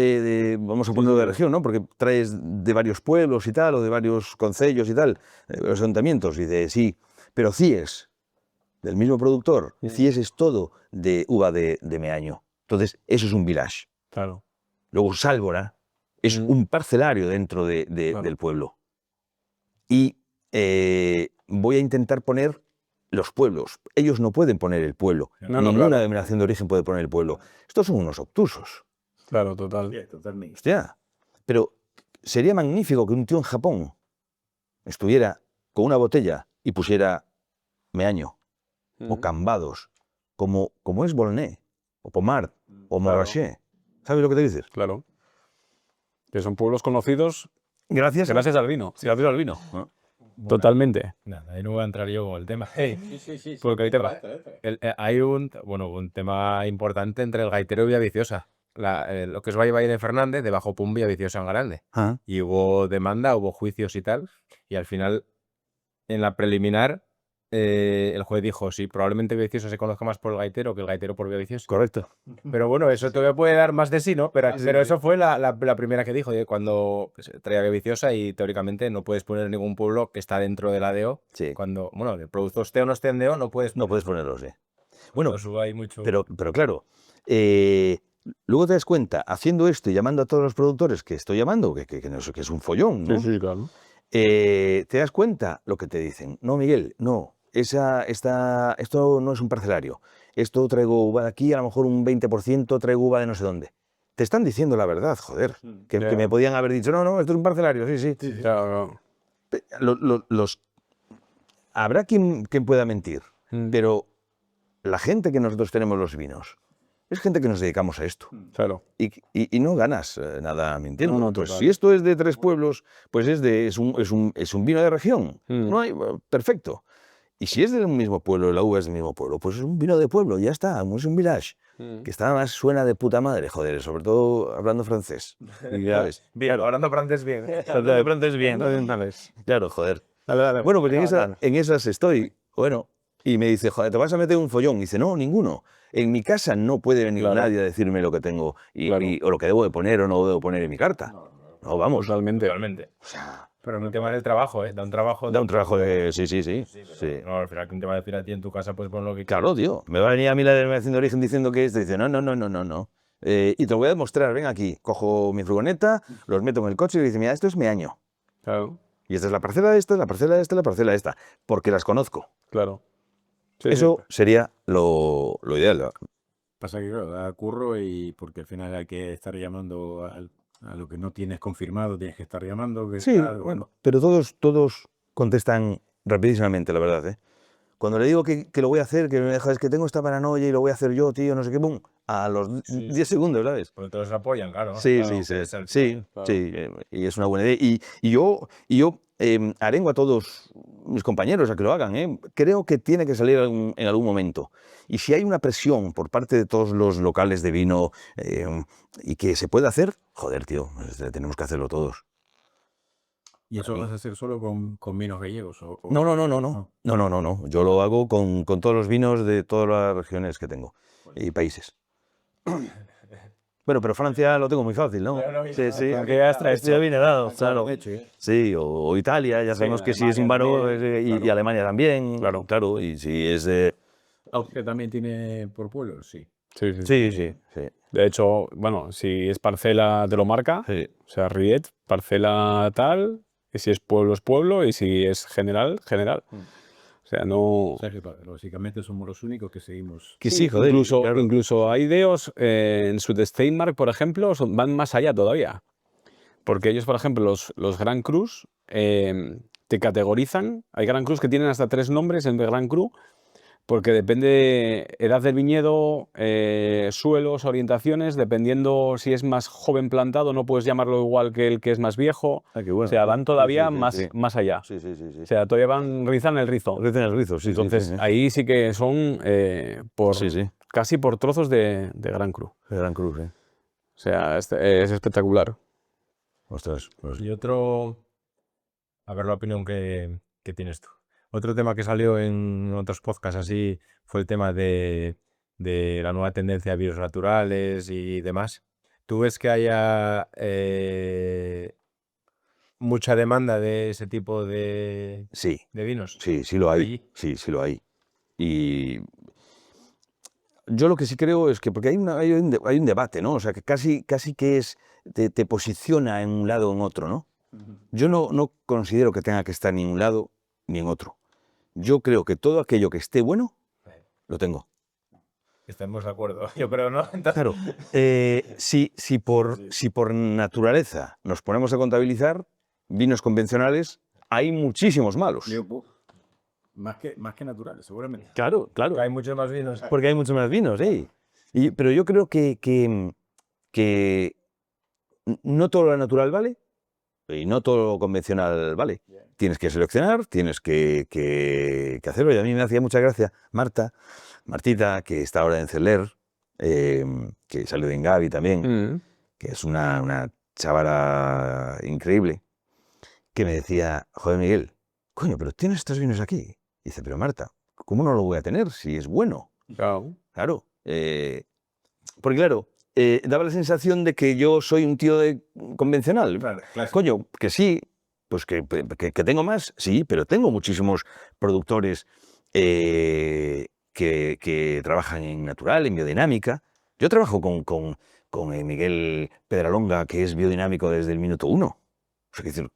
vamos a ponerlo de región, ¿no? Porque traes de varios pueblos y tal, o de varios concellos y tal, los ayuntamientos, y sí, pero Cies, del mismo productor, Cies es todo de uva de Meaño. Entonces, eso es un village. Claro. Luego Sálvora es un parcelario dentro del pueblo. Y voy a intentar poner los pueblos. Ellos no pueden poner el pueblo. Ninguna denominación de origen puede poner el pueblo. Estos son unos obtusos. Claro, total. Sí, totalmente. Hostia, pero sería magnífico que un tío en Japón estuviera con una botella y pusiera Meaño o Cambados, como es Volnay, o Pomard, o Montrachet. ¿Sabes lo que te dices? Claro. Que son pueblos conocidos gracias al vino. Gracias al vino. Totalmente. Nada, ahí no voy a entrar yo con el tema. Sí. Porque ahí te va. Hay un tema importante entre el gaitero y Villaviciosa. Lo que es Valle de Fernández, de Bajo Pum, Villaviciosa en Grande. Y hubo demanda, hubo juicios y tal. Y al final, en la preliminar, el juez dijo, sí, probablemente Villaviciosa se conozca más por el gaitero que el gaitero por Villaviciosa. Correcto. Pero bueno, eso todavía puede dar más de sí, ¿no? Pero eso fue la primera que dijo, cuando traía Villaviciosa y teóricamente no puedes poner ningún pueblo que está dentro de la DO. Sí. Cuando, el producto esté o no esté en DO, no puedes ponerlo, sí. Bueno, hay mucho... pero claro, luego te das cuenta, haciendo esto y llamando a todos los productores que estoy llamando, que es un follón, ¿no? Sí, claro. Te das cuenta lo que te dicen. No, Miguel, no. Esto no es un parcelario. Esto traigo uva de aquí, a lo mejor un 20%, traigo uva de no sé dónde. te están diciendo la verdad, joder. Que Ya. me podían haber dicho, no, esto es un parcelario, sí. Claro, Habrá quien pueda mentir, claro. pero la gente que nosotros tenemos los vinos es gente que nos dedicamos a esto. Claro. Y no ganas nada mintiendo. No, Pues total. si esto es de 3 pueblos, pues es un vino de región. No hay, perfecto. Y si es del mismo pueblo, la uva es del mismo pueblo, pues es un vino de pueblo, ya está, es un village. Que está más suena de puta madre, joder, sobre todo hablando francés. ¿Sabes? Bien, hablando francés bien. Hablando francés bien. Claro, joder. Bueno, pues en esas estoy. Bueno, y me dice, joder, te vas a meter un follón. Y dice, no, ninguno. En mi casa no puede venir Claro. nadie a decirme lo que tengo Claro. o lo que debo de poner o no debo poner en mi carta. No, vamos. Totalmente. Pero en un tema del trabajo, ¿eh? Da un trabajo. Da un trabajo de... Sí. No, al final, que un tema de decir a ti en tu casa, pues pon lo que Claro, tío. Me va a venir a mí la denominación de origen diciendo que esto. Dice, no. Y te lo voy a demostrar. Ven aquí. Cojo mi furgoneta, los meto en el coche y dice, mira, esto es mi año. Claro. Y esta es la parcela de esta, la parcela de esta, la parcela de esta. Porque las conozco. Claro. Sí, Eso sería lo ideal. Pasa que, claro, da curro y porque al final hay que estar llamando a lo que no tienes confirmado, tienes que estar llamando. Que Sí, tal, bueno, pero todos contestan rapidísimamente, la verdad, ¿eh? Cuando le digo que lo voy a hacer, que me deja, es que tengo esta paranoia y lo voy a hacer yo, tío, no sé qué, boom, a los 10 segundos, ¿sabes? Porque todos apoyan, claro. Sí, Claro, sí, es el- sí, claro. sí, y es una buena idea. Y yo arengo a todos mis compañeros a que lo hagan, ¿eh? Creo que tiene que salir en algún momento. Y si hay una presión por parte de todos los locales de vino y que se puede hacer, joder, tío, pues, tenemos que hacerlo todos. ¿Y eso vas a hacer solo con vinos gallegos? No. Yo lo hago con todos los vinos de todas las regiones que tengo y países. Bueno, pero Francia lo tengo muy fácil, ¿no? Sí. Porque ya está Esto ya viene dado, claro. Hecho, ¿eh? Sí, o Italia, ya sabemos que si es un varo, y Alemania también, claro, y si es de... Austria también tiene por pueblos, sí. Sí. Sí. De hecho, bueno, si es parcela te lo marca, Sí. o sea, Riet, parcela tal, y si es pueblo, y si es general. O sea, no... O sea que básicamente somos los únicos que seguimos. Que sí, joder, claro. Incluso hay deos en Steinmark, por ejemplo, van más allá todavía. Porque ellos, por ejemplo, los Grand Crus te categorizan. Hay Grand Crus que tienen hasta 3 nombres en el Grand Cru, porque depende edad del viñedo, suelos, orientaciones, dependiendo si es más joven plantado, no puedes llamarlo igual que el que es más viejo. Ah, qué bueno. O sea, van todavía Sí. más allá. Sí. O sea, todavía rizan el rizo. Rizan el rizo, sí. Entonces, ahí sí que son casi por trozos de Gran Cru. El Gran Cruz, O sea, es espectacular. Ostras, pues... Y otro, a ver la opinión que tienes tú. Otro tema que salió en otros podcasts así fue el tema de la nueva tendencia a vinos naturales y demás. ¿Tú ves que haya mucha demanda de ese tipo de Sí, vinos? sí lo hay. Allí. Sí lo hay. Y yo lo que sí creo es que, porque hay un debate, ¿no? O sea, que casi que te posiciona en un lado o en otro, ¿no? Yo no considero que tenga que estar ni en un lado ni en otro. Yo creo que todo aquello que esté bueno, lo tengo. Estamos de acuerdo, yo creo, ¿no? Entonces, Claro, si por naturaleza nos ponemos a contabilizar vinos convencionales, hay muchísimos malos. Más que naturales, seguramente. Claro. hay muchos más vinos. Porque hay muchos más vinos, ¿eh? Pero yo creo que no todo lo natural vale y no todo lo convencional vale. Tienes que seleccionar, tienes que hacerlo. Y a mí me hacía mucha gracia Martita, que está ahora en Celler, que salió de Ingavi también, que es una chavala increíble, que me decía, joder, Miguel, coño, pero tienes estos vinos aquí. Y dice, pero Marta, ¿cómo no lo voy a tener si es bueno? Claro. Claro. Porque claro, daba la sensación de que yo soy un tío convencional. Claro. Coño, que sí, pues que tengo más, sí, pero tengo muchísimos productores que trabajan en natural, en biodinámica. Yo trabajo con Miguel Pedralonga, que es biodinámico desde el minuto 1. O sea,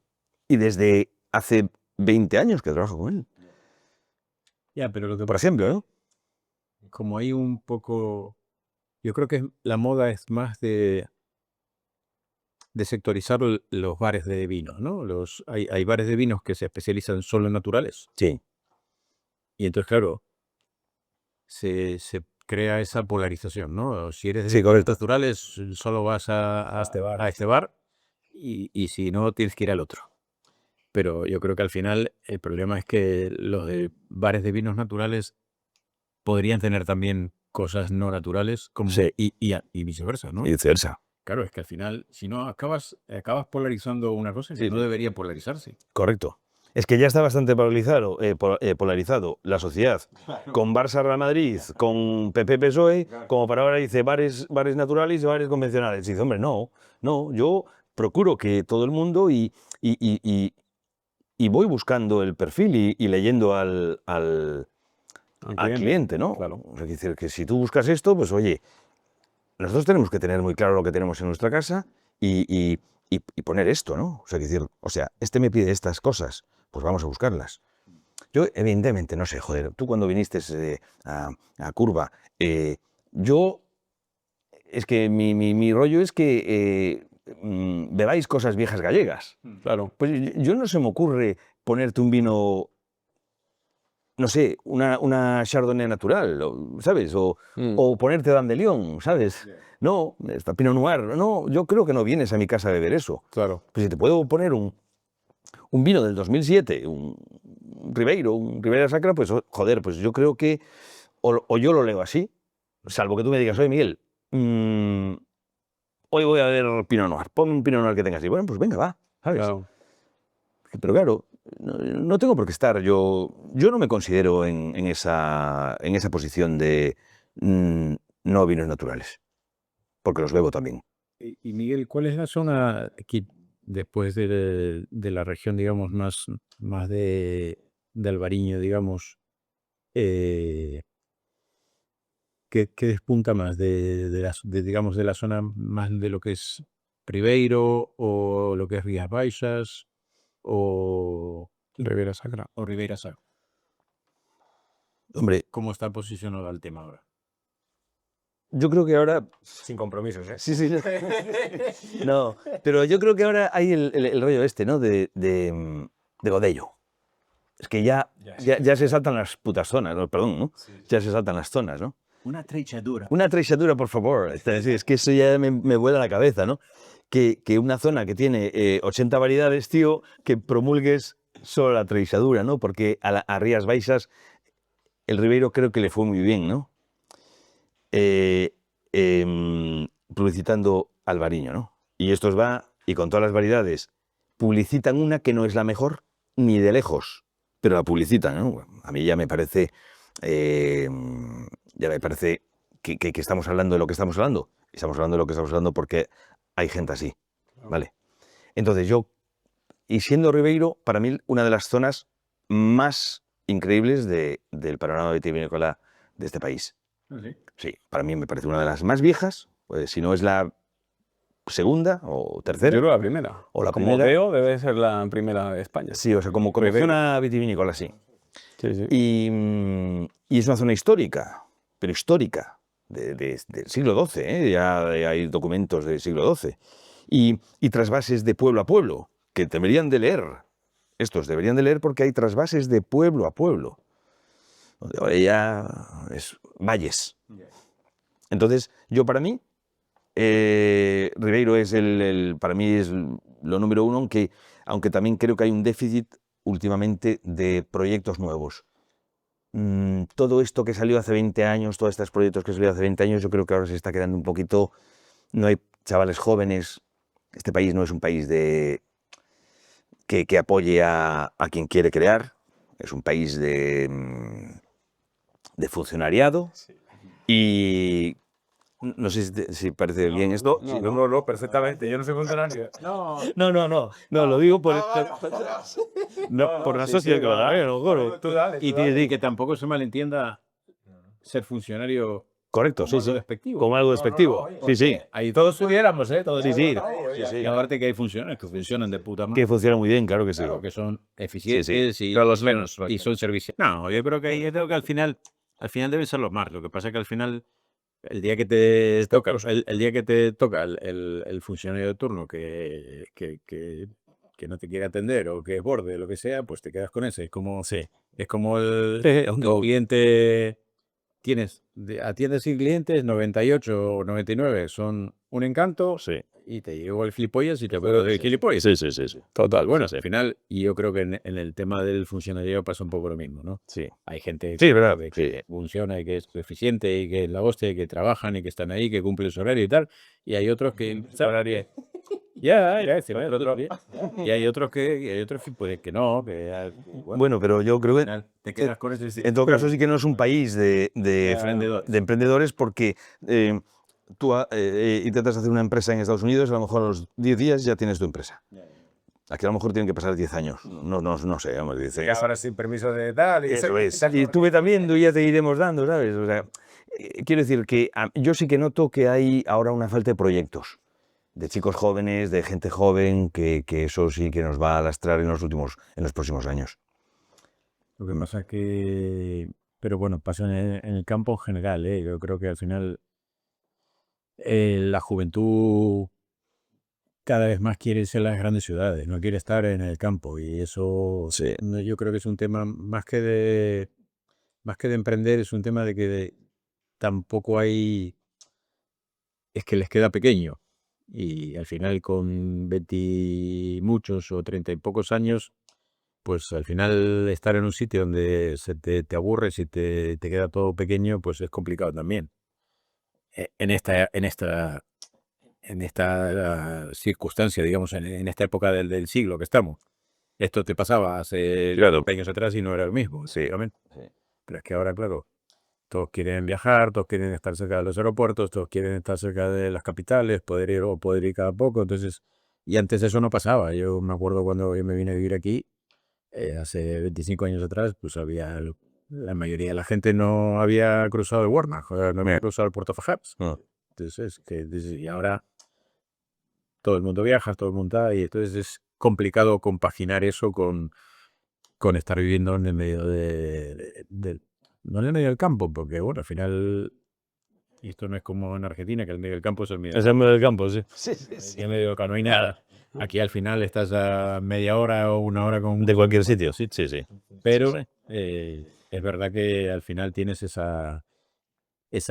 y desde hace 20 años que trabajo con él. Ya, pero lo que Por ejemplo, ¿no? como hay un poco, yo creo que la moda es más de de sectorizar los bares de vinos, ¿no? Hay bares de vinos que se especializan solo en naturales. Sí. Y entonces, claro, se crea esa polarización, ¿no? Si eres de Sí, correcto. naturales, solo vas a este bar y si no, tienes que ir al otro. Pero yo creo que al final el problema es que los de bares de vinos naturales podrían tener también cosas no naturales como, Sí. y viceversa, ¿no? Y viceversa. Claro, es que al final, si no, acabas polarizando una cosa que Sí, no sí. debería polarizarse. Correcto. Es que ya está bastante polarizado la sociedad con Barça Real Madrid, con PP PSOE, como para ahora dice bares naturales y bares convencionales. Y dice, hombre, no, yo procuro que todo el mundo y voy buscando el perfil y leyendo al cliente, ¿no? Claro. Es decir, que si tú buscas esto, pues oye, nosotros tenemos que tener muy claro lo que tenemos en nuestra casa y poner esto, ¿no? O sea, decir, este me pide estas cosas, pues vamos a buscarlas. Yo, evidentemente, no sé, joder, tú cuando viniste a Curva, yo, es que mi rollo es que bebáis cosas viejas gallegas. Claro. Pues yo no se me ocurre ponerte un vino, no sé, una Chardonnay natural, ¿sabes? O ponerte Dandelion, ¿sabes? No, esta Pinot Noir, no, yo creo que no vienes a mi casa a beber eso. Claro. Pues si te puedo poner un vino del 2007, un Ribera Sacra, pues joder, pues yo creo que o yo lo leo así, salvo que tú me digas, oye Miguel, hoy voy a ver Pinot Noir, ponme un Pinot Noir que tengas así. Bueno, pues venga, va, ¿sabes? Claro. Pero claro, no tengo por qué estar, yo no me considero en esa posición de no vinos naturales, porque los bebo también. Y Miguel, ¿cuál es la zona aquí, después de la región, digamos, más de Albariño, digamos, que despunta más digamos, de la zona más de lo que es Pribeiro o lo que es Rías Baixas o Ribera Sacra. Ribeira Sacra? Hombre, ¿Cómo está posicionado el tema ahora? yo creo que ahora... Sin compromisos, ¿eh? Sí, sí. No, pero yo creo que ahora hay el rollo este, ¿no? De Godello. Es que ya se saltan las putas zonas, ¿no? Perdón, ¿no? Ya se saltan las zonas, ¿no? Una trechadura. Una trechadura, por favor. Es que eso ya me vuela la cabeza, ¿no? Que una zona que tiene 80 variedades, tío, que promulgues solo la trechadura, ¿no? Porque a Rías Baixas el Ribeiro creo que le fue muy bien, ¿no? Publicitando Albariño, ¿no? Y estos va, y con todas las variedades, publicitan una que no es la mejor ni de lejos, pero la publicitan, ¿no? A mí ya me parece que estamos hablando de lo que estamos hablando. Estamos hablando de lo que estamos hablando porque hay gente así, ¿vale? Entonces y siendo Ribeiro, para mí, una de las zonas más increíbles del panorama vitivinícola de este país. Sí, para mí me parece una de las más viejas, pues, si no es la segunda o tercera. Yo creo la primera. O la Como primera. veo, debe ser la primera de España. Sí, o sea, como zona vitivinícola, sí. Sí, sí. Y es una zona histórica, pero histórica, del siglo XII, ¿eh? Ya hay documentos del siglo XII. Y trasvases de pueblo a pueblo, que deberían de leer. Estos deberían de leer porque hay trasvases de pueblo a pueblo. Donde ahora ya es valles. Entonces, para mí, Ribeiro es para mí es lo número uno, aunque también creo que hay un déficit últimamente de proyectos nuevos. Todo esto que salió hace 20 años, todos estos proyectos que salió hace 20 años, yo creo que ahora se está quedando un poquito... No hay chavales jóvenes. Este país no es un país que apoye a quien quiere crear. Es un país de funcionariado. Y no sé si parece bien esto. No, perfectamente. Yo no soy funcionario. No, lo digo por la sociedad. Tú dale. Y que tampoco se malentienda ser funcionario Correcto, como sí. algo despectivo. Como algo despectivo. Sí. Ahí Todos subiéramos, ¿eh? Todos Sí. y aparte que hay funciones que funcionan de puta madre. Que funciona muy bien, claro que sí. Claro, que son eficientes Sí. y, Pero los menos. y son servicios. No, yo creo que al final deben ser los más. Lo que pasa es que al final el día que te toca, o sea, el día que te toca el funcionario de turno que no te quiere atender o que es borde, lo que sea, pues te quedas con ese. Es como el cliente. Atiendes sin clientes, 98 o 99 son un encanto, Sí. y te llegó el gilipollas y te puedo decir gilipollas. Sí. Total. Bueno, al final, y yo creo que en el tema del funcionario pasa un poco lo mismo, ¿no? Sí. Hay gente Sí, es verdad. que funciona y que es eficiente y que es la hostia y que trabajan y que están ahí, que cumplen su horario y tal, y hay otros que... Ya, sí, el otro día. Y hay otros que pues, que no, que... Bueno, pero yo creo al que final te quedas con ese... en todo caso sí que no es un país de Emprendedores. emprendedores porque tú intentas hacer una empresa en Estados Unidos, a lo mejor a los 10 días ya tienes tu empresa. Aquí a lo mejor tienen que pasar 10 años. No sé, vamos, dice. Y ahora sin permiso de tal. Eso es. Y estuve también, ya te iremos dando, ¿sabes? O sea, quiero decir que yo sí que noto que hay ahora una falta de proyectos, de chicos jóvenes, de gente joven, que eso sí que nos va a lastrar en los próximos años. Lo que pasa es que, pero bueno, pasa en el campo en general, ¿eh? Yo creo que al final la juventud cada vez más quiere irse a las grandes ciudades, no quiere estar en el campo, y eso Sí. yo creo que es un tema más que de emprender, es un tema de que tampoco hay, es que les queda pequeño, y al final con 20 y muchos o 30 y pocos años, pues al final estar en un sitio donde te aburres y te queda todo pequeño, pues es complicado también. En esta circunstancia, digamos, en esta época del siglo que estamos. Esto te pasaba hace Claro. años atrás y no era lo mismo, Sí. básicamente. Sí. Pero es que ahora, claro, todos quieren viajar, todos quieren estar cerca de los aeropuertos, todos quieren estar cerca de las capitales, poder ir cada poco. Entonces, y antes eso no pasaba. Yo me acuerdo cuando yo me vine a vivir aquí, hace 25 años atrás, pues la mayoría de la gente no había cruzado el Warnach, no había cruzado el Puerto Fajardo. Ah. Entonces, y ahora todo el mundo viaja, todo el mundo está, y entonces es complicado compaginar eso con estar viviendo en el medio no en el medio del campo, porque bueno, al final, y esto no es como en Argentina, que el medio del campo es el medio. Es el medio del campo, sí. Y en medio del campo no hay nada. Aquí al final estás a media hora o una hora con... De cualquier sitio, sí. Pero es verdad que al final tienes esa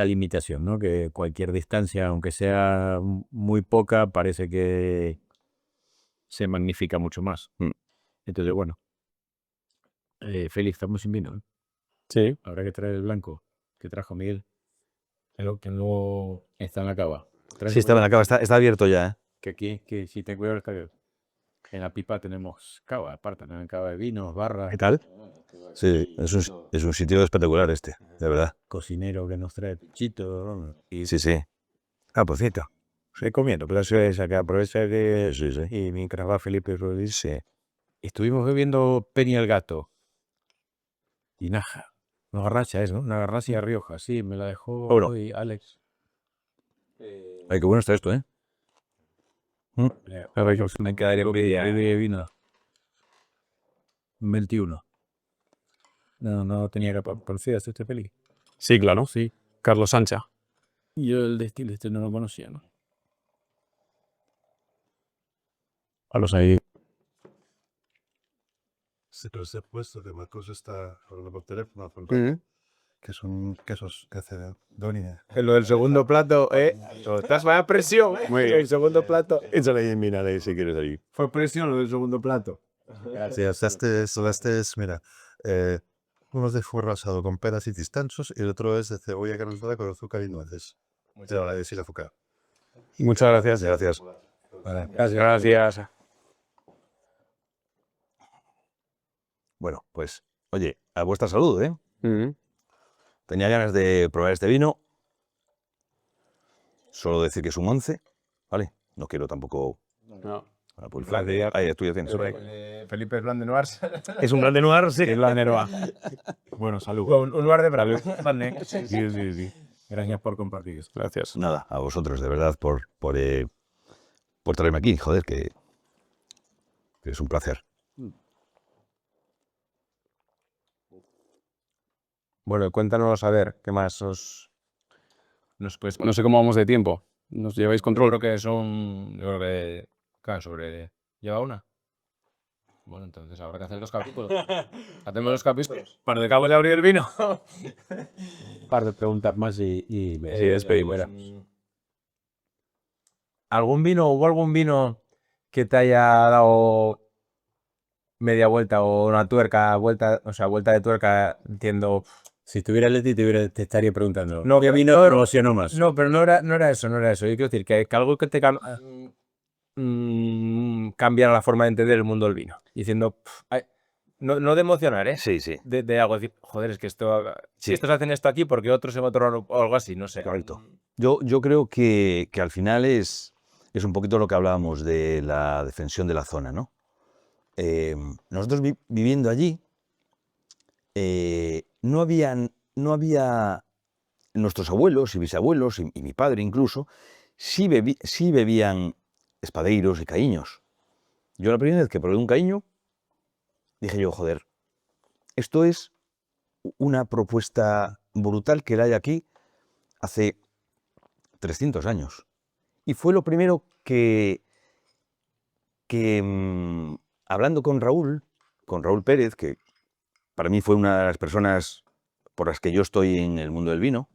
limitación, ¿no? Que cualquier distancia, aunque sea muy poca, parece que se magnifica mucho más. Entonces, bueno, Félix, estamos sin vino, ¿eh? Sí. Habrá que traer el blanco que trajo Miguel. Que luego está en la cava. Sí, está en la cava, está abierto ya, ¿eh? Que aquí, que si ten cuidado, está abierto. En la pipa tenemos cava, aparte, tenemos cava de vinos, barra. ¿Qué tal? Sí, es un sitio espectacular este, de verdad. Cocinero que nos trae pichito. Y Sí. por cierto, estoy comiendo, pero eso es que aprovecha que... Sí. Y mientras va Felipe Rodríguez, estuvimos bebiendo Peña el Gato y Naja. Una garracha es, ¿no? Una garracha Rioja, sí, me la dejó Bueno. hoy Alex. Ay, qué bueno está esto, ¿eh? Me quedaría con vino. 21. No tenía que ¿conocías este peli? Sí, claro. Sí. Carlos Sancha. Yo el de estilo no lo conocía, ¿no? Carlos ahí. Sí, pero se ha puesto que Marcos está hablando por teléfono, que son quesos que hace Donnie. Lo del segundo plato, estás vaya presión, Muy bien. El segundo plato. Échale ahí en vinagre si quieres ahí. Fue presión lo del segundo plato. Gracias. Este es, mira, uno es de fuerro asado con peras y pistachos y el otro es de cebolla calentada con azúcar y nueces. Te lo decir azúcar. Muchas gracias. Gracias. Vale. Gracias. Bueno, pues, oye, a vuestra salud, ¿eh? Tenía ganas de probar este vino. Solo decir que es un 11, ¿vale? No quiero tampoco... No. Ahí, tú ya tienes. Felipe es Blanc de Noirs. Es un Blanc de Noir, sí. Es la Nerva. Bueno, salud. Un lugar de Blanc. Sí. Gracias por compartir esto. Gracias. Nada, a vosotros, de verdad, por traerme aquí, joder, que es un placer. Bueno, cuéntanos a ver, ¿qué más os No sé cómo vamos de tiempo. ¿Nos lleváis control? Yo creo que, claro, ¿lleva una? Bueno, entonces habrá que hacer los capítulos. Hacemos los capítulos. Para de cabo de abrir el vino. Un par de preguntas más y me Sí, despedimos. ¿Hubo algún vino que te haya dado media vuelta o una tuerca, vuelta de tuerca, entiendo? Si estuviera Leti te estaría preguntando. No, ¿qué vino promocionó más? No, pero no era eso. Yo quiero decir que algo que te cambiara la forma de entender el mundo del vino. Diciendo, no de emocionar, ¿eh? Sí, sí. De algo, decir, joder, es que Sí. estos hacen esto aquí porque otros en otro lado o algo así, no sé. Correcto. Yo creo que al final es un poquito lo que hablábamos de la defensión de la zona, ¿no? Nosotros viviendo allí, no había nuestros abuelos y bisabuelos, y mi padre incluso, sí bebían espadeiros y caíños. Yo la primera vez que probé un caíño, dije yo, joder, esto es una propuesta brutal que la hay aquí hace 300 años. Y fue lo primero que hablando con Raúl Pérez, que para mí fue una de las personas por las que yo estoy en el mundo del vino,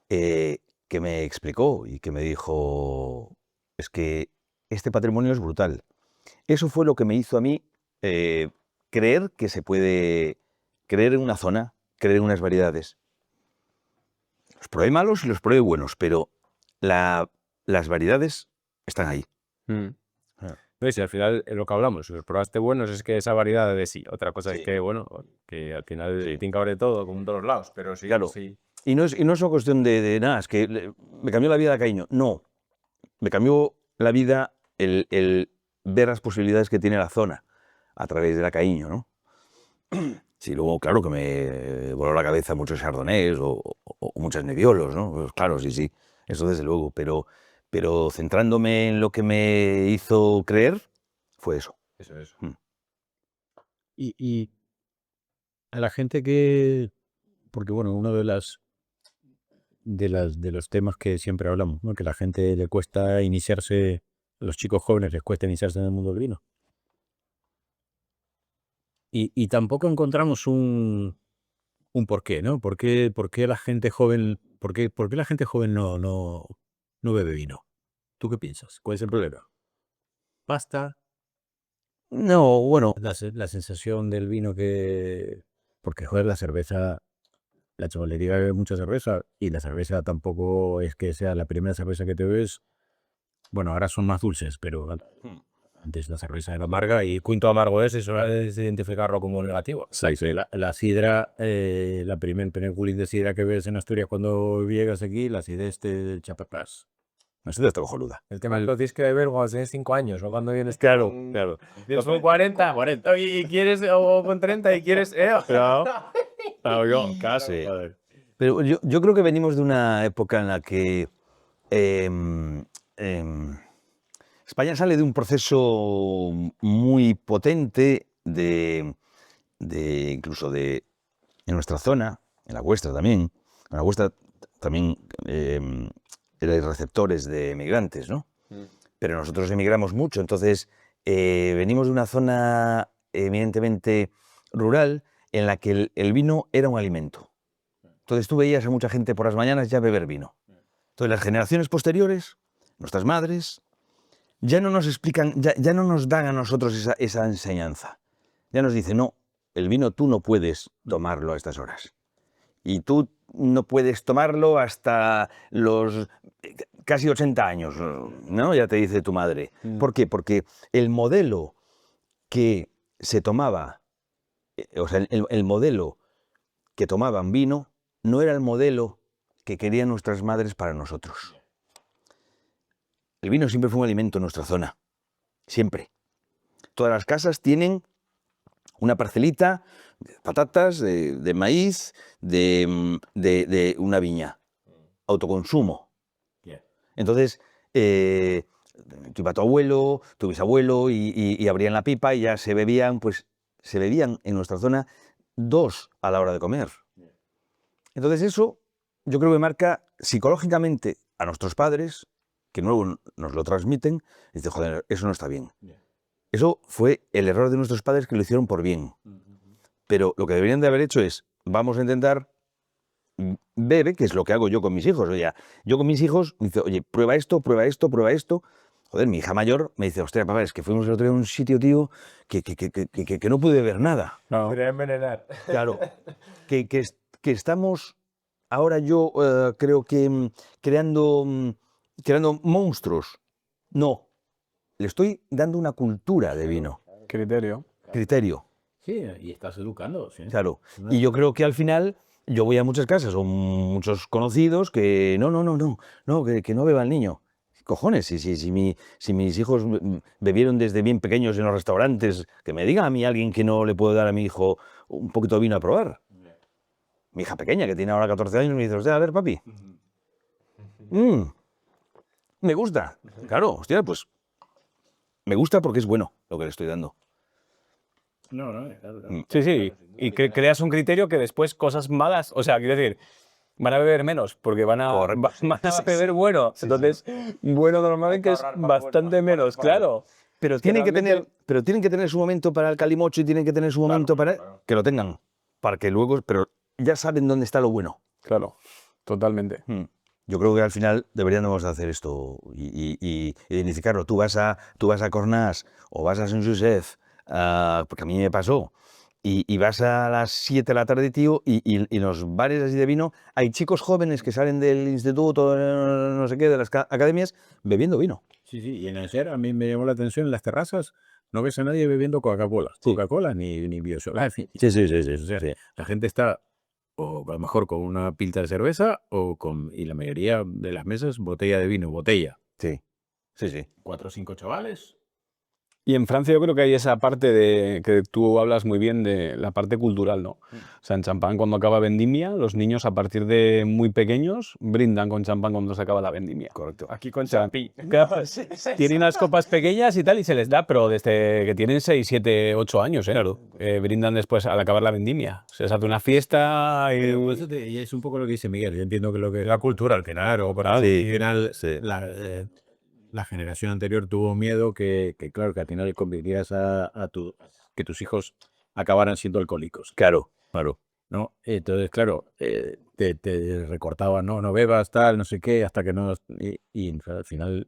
que me explicó y que me dijo, es que este patrimonio es brutal. Eso fue lo que me hizo a mí creer que se puede creer en una zona, creer en unas variedades. Los probé malos y los probé buenos, pero las variedades están ahí. No, y si al final lo que hablamos, si los probaste buenos, es que esa variedad de sí. Otra cosa es que, bueno, que al final tiene que haber de todo, como en todos lados, pero sí. Claro. Sí. Y no es una cuestión de nada, es que me cambió la vida de Caíño. No, me cambió la vida el ver las posibilidades que tiene la zona a través de la Caíño, ¿no? Sí, luego, claro, que me voló la cabeza muchos chardonnays o muchas nebiolos, ¿no? Pues claro, sí, eso desde luego, pero centrándome en lo que me hizo creer, fue eso. Eso. Y a la gente porque bueno, uno de los temas que siempre hablamos, ¿no? Que a la gente le cuesta iniciarse, a los chicos jóvenes les cuesta iniciarse en el mundo del vino. Y tampoco encontramos un porqué, ¿no? ¿Por qué la gente joven, por qué la gente joven no bebe vino? ¿Tú qué piensas? ¿Cuál es el problema? ¿Pasta? No, bueno, La sensación del vino porque, joder, la cerveza, la chavalería bebe mucha cerveza y la cerveza tampoco es que sea la primera cerveza que te bebes. Bueno, ahora son más dulces, pero antes la cerveza era amarga y Punto amargo es eso, es identificarlo como negativo. la sidra, la primer culín de sidra que ves en Asturias cuando llegas aquí, la acidez del chapapás. la sidra está cojonuda. El tema lo tienes que beber cuando tienes 5 años o cuando vienes. Claro. Tienes con 40 y quieres, o con 30 y quieres. Claro, yo, Sí. Pero yo creo que venimos de una época en la que España sale de un proceso muy potente incluso en nuestra zona, en la vuestra también. En la vuestra también erais receptores de emigrantes, ¿no? Pero nosotros emigramos mucho, entonces venimos de una zona eminentemente rural en la que el vino era un alimento. Entonces tú veías a mucha gente por las mañanas ya beber vino. Entonces las generaciones posteriores, nuestras madres, ya no nos explican, ya no nos dan a nosotros esa enseñanza. Ya nos dicen, no, el vino tú no puedes tomarlo a estas horas. Y tú no puedes tomarlo hasta los casi 80 años, ¿no? Ya te dice tu madre. ¿Por qué? Porque el modelo que se tomaba, o sea, el modelo que tomaban vino, no era el modelo que querían nuestras madres para nosotros. El vino siempre fue un alimento en nuestra zona, siempre. Todas las casas tienen una parcelita de patatas, de maíz, de una viña. Autoconsumo. Entonces, tú iba tu abuelo, tu bisabuelo y abrían la pipa y ya se bebían en nuestra zona 2 a la hora de comer. Entonces eso yo creo que marca psicológicamente a nuestros padres, que luego nos lo transmiten, y dicen, joder, eso no está bien. Eso fue el error de nuestros padres, que lo hicieron por bien. Pero lo que deberían de haber hecho es, vamos a intentar, bebe, que es lo que hago yo con mis hijos. Oye, yo con mis hijos, me dice, oye, prueba esto, prueba esto, prueba esto. Joder, mi hija mayor me dice, hostia, papá, es que fuimos el otro día a un sitio, tío, que no pude ver nada. No. Quería envenenar. Claro, que estamos ahora yo creo que creando monstruos. No, le estoy dando una cultura de vino, Criterio. criterio, Sí, y estás educando. Sí. claro. Y yo creo que al final yo voy a muchas casas o muchos conocidos que no, que no beba el niño. Cojones, si mis hijos bebieron desde bien pequeños en los restaurantes, que me diga a mí alguien que no le puedo dar a mi hijo un poquito de vino a probar. Mi hija pequeña, que tiene ahora 14 años, me dice, hostia, a ver, papi, me gusta. Claro, hostia, pues me gusta porque es bueno lo que le estoy dando. No, claro. Sí, sí. Y creas un criterio que después cosas malas, o sea, quiero decir, van a beber menos porque van a beber bueno. Entonces, bueno normalmente es bastante menos, claro. Pero tienen que tener su momento para el calimocho y tienen que tener su momento para... Que lo tengan, para que luego... Pero ya saben dónde está lo bueno. Claro, totalmente. Yo creo que al final deberíamos hacer esto y identificarlo. Tú vas a Cornàs o vas a Sant Josep, porque a mí me pasó, y vas a las 7 de la tarde, tío, y en los bares así de vino hay chicos jóvenes que salen del instituto, no sé qué, de las academias, bebiendo vino. Sí, y en el SER a mí me llamó la atención, en las terrazas no ves a nadie bebiendo Coca-Cola. Sí. Coca-Cola ni Biosolar. Sí. O sea, la gente está o a lo mejor con una pinta de cerveza y la mayoría de las mesas botella de vino, botella. Sí. 4 o 5 chavales. Y en Francia yo creo que hay esa parte de que tú hablas muy bien de la parte cultural, ¿no? O sea, en champán cuando acaba vendimia, los niños a partir de muy pequeños brindan con champán cuando se acaba la vendimia. Correcto. Aquí con champán. Tienen las copas pequeñas y tal y se les da, pero desde que tienen 6, 7, 8 años, ¿eh? Claro. Brindan después al acabar la vendimia. Se les hace una fiesta y... Pero por eso y es un poco lo que dice Miguel. Yo entiendo que lo que es la cultura al final, o por Sí, al final sí. la generación anterior tuvo miedo que claro, que al final convivirías que tus hijos acabaran siendo alcohólicos, Claro. ¿no? Entonces, claro, te recortaban, no bebas, tal, no sé qué, hasta que no... Y al final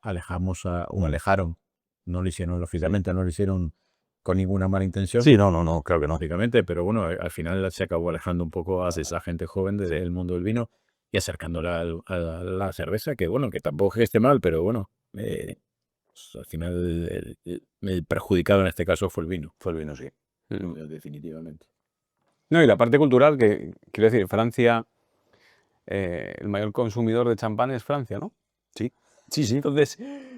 alejaron, no lo hicieron oficialmente, no lo hicieron con ninguna mala intención. Sí, no, claro que no. Lógicamente, pero bueno, al final se acabó alejando un poco a esa gente joven del mundo del vino y acercándola a la cerveza, que bueno, que tampoco es que esté mal, pero bueno, al final el perjudicado en este caso fue el vino. Fue el vino, sí. Definitivamente. No, y la parte cultural, que quiero decir, Francia, el mayor consumidor de champán es Francia, ¿no? Sí. Entonces,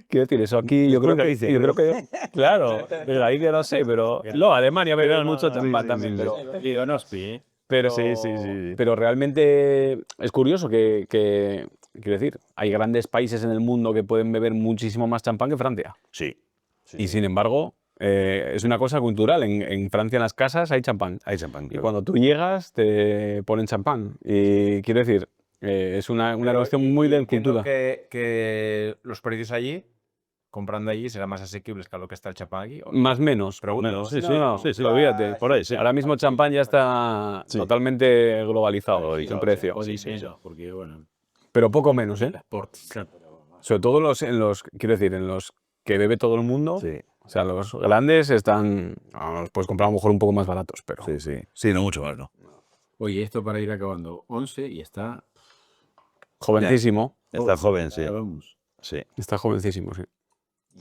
quiero decir, eso aquí yo creo que claro, pero ahí que no sé, pero no, Alemania bebe mucho champán también, pero realmente es curioso que quiero decir, hay grandes países en el mundo que pueden beber muchísimo más champán que Francia. Sí. Y sin embargo, es una cosa cultural. En Francia, en las casas, hay champán. Hay champán, Y claro. cuando tú llegas, te ponen champán. Y quiero decir, es una cuestión muy de cultura. Que los precios allí, comprando allí, serán más asequibles que a lo que está el champán aquí. Más menos. Pregunto. Sí, No, olvídate. Por ahí, sí. Ahora mismo champán ya está totalmente globalizado en precio. Porque bueno, Pero poco menos, ¿eh? claro. Sobre todo quiero decir, en los que bebe todo el mundo. Sí. O sea, los grandes están... Los puedes comprar a lo mejor un poco más baratos, pero... Sí. Sí, no mucho más, ¿no? Oye, esto para ir acabando, 11 y está... Jovencísimo. Está joven, sí. Ya vamos. Sí. Está jovencísimo, sí.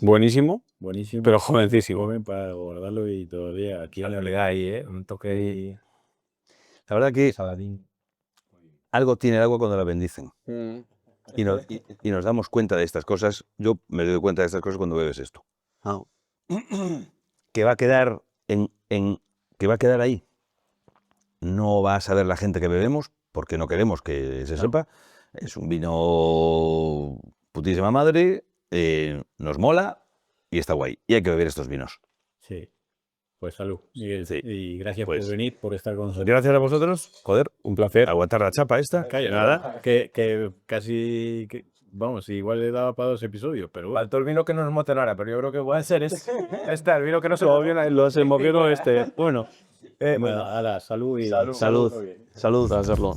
Buenísimo, Buenísimo. pero jovencísimo. Joven para guardarlo y todavía aquí Le da ahí, un toque ahí. La verdad que Saladín. algo tiene el agua cuando la bendicen. Y nos damos cuenta de estas cosas. Yo me doy cuenta de estas cosas cuando bebes esto. Que va a quedar que va a quedar ahí. No va a saber la gente que bebemos, porque no queremos que se sepa. Es un vino putísima madre, nos mola y está guay. Y hay que beber estos vinos. Sí. Pues salud. Miguel. Sí. Y gracias Pues, por venir, por estar con nosotros. Gracias a vosotros. Joder, Un placer. aguantar la chapa esta. Calla, Nada. que casi, vamos, igual le daba para 2 episodios, pero bueno. Faltó el vino que nos emocionara, pero yo creo que puede ser este. El vino que nos Los emocionó este. Bueno, Bueno, ala, salud y Salud. Muy bien. Salud. A hacerlo.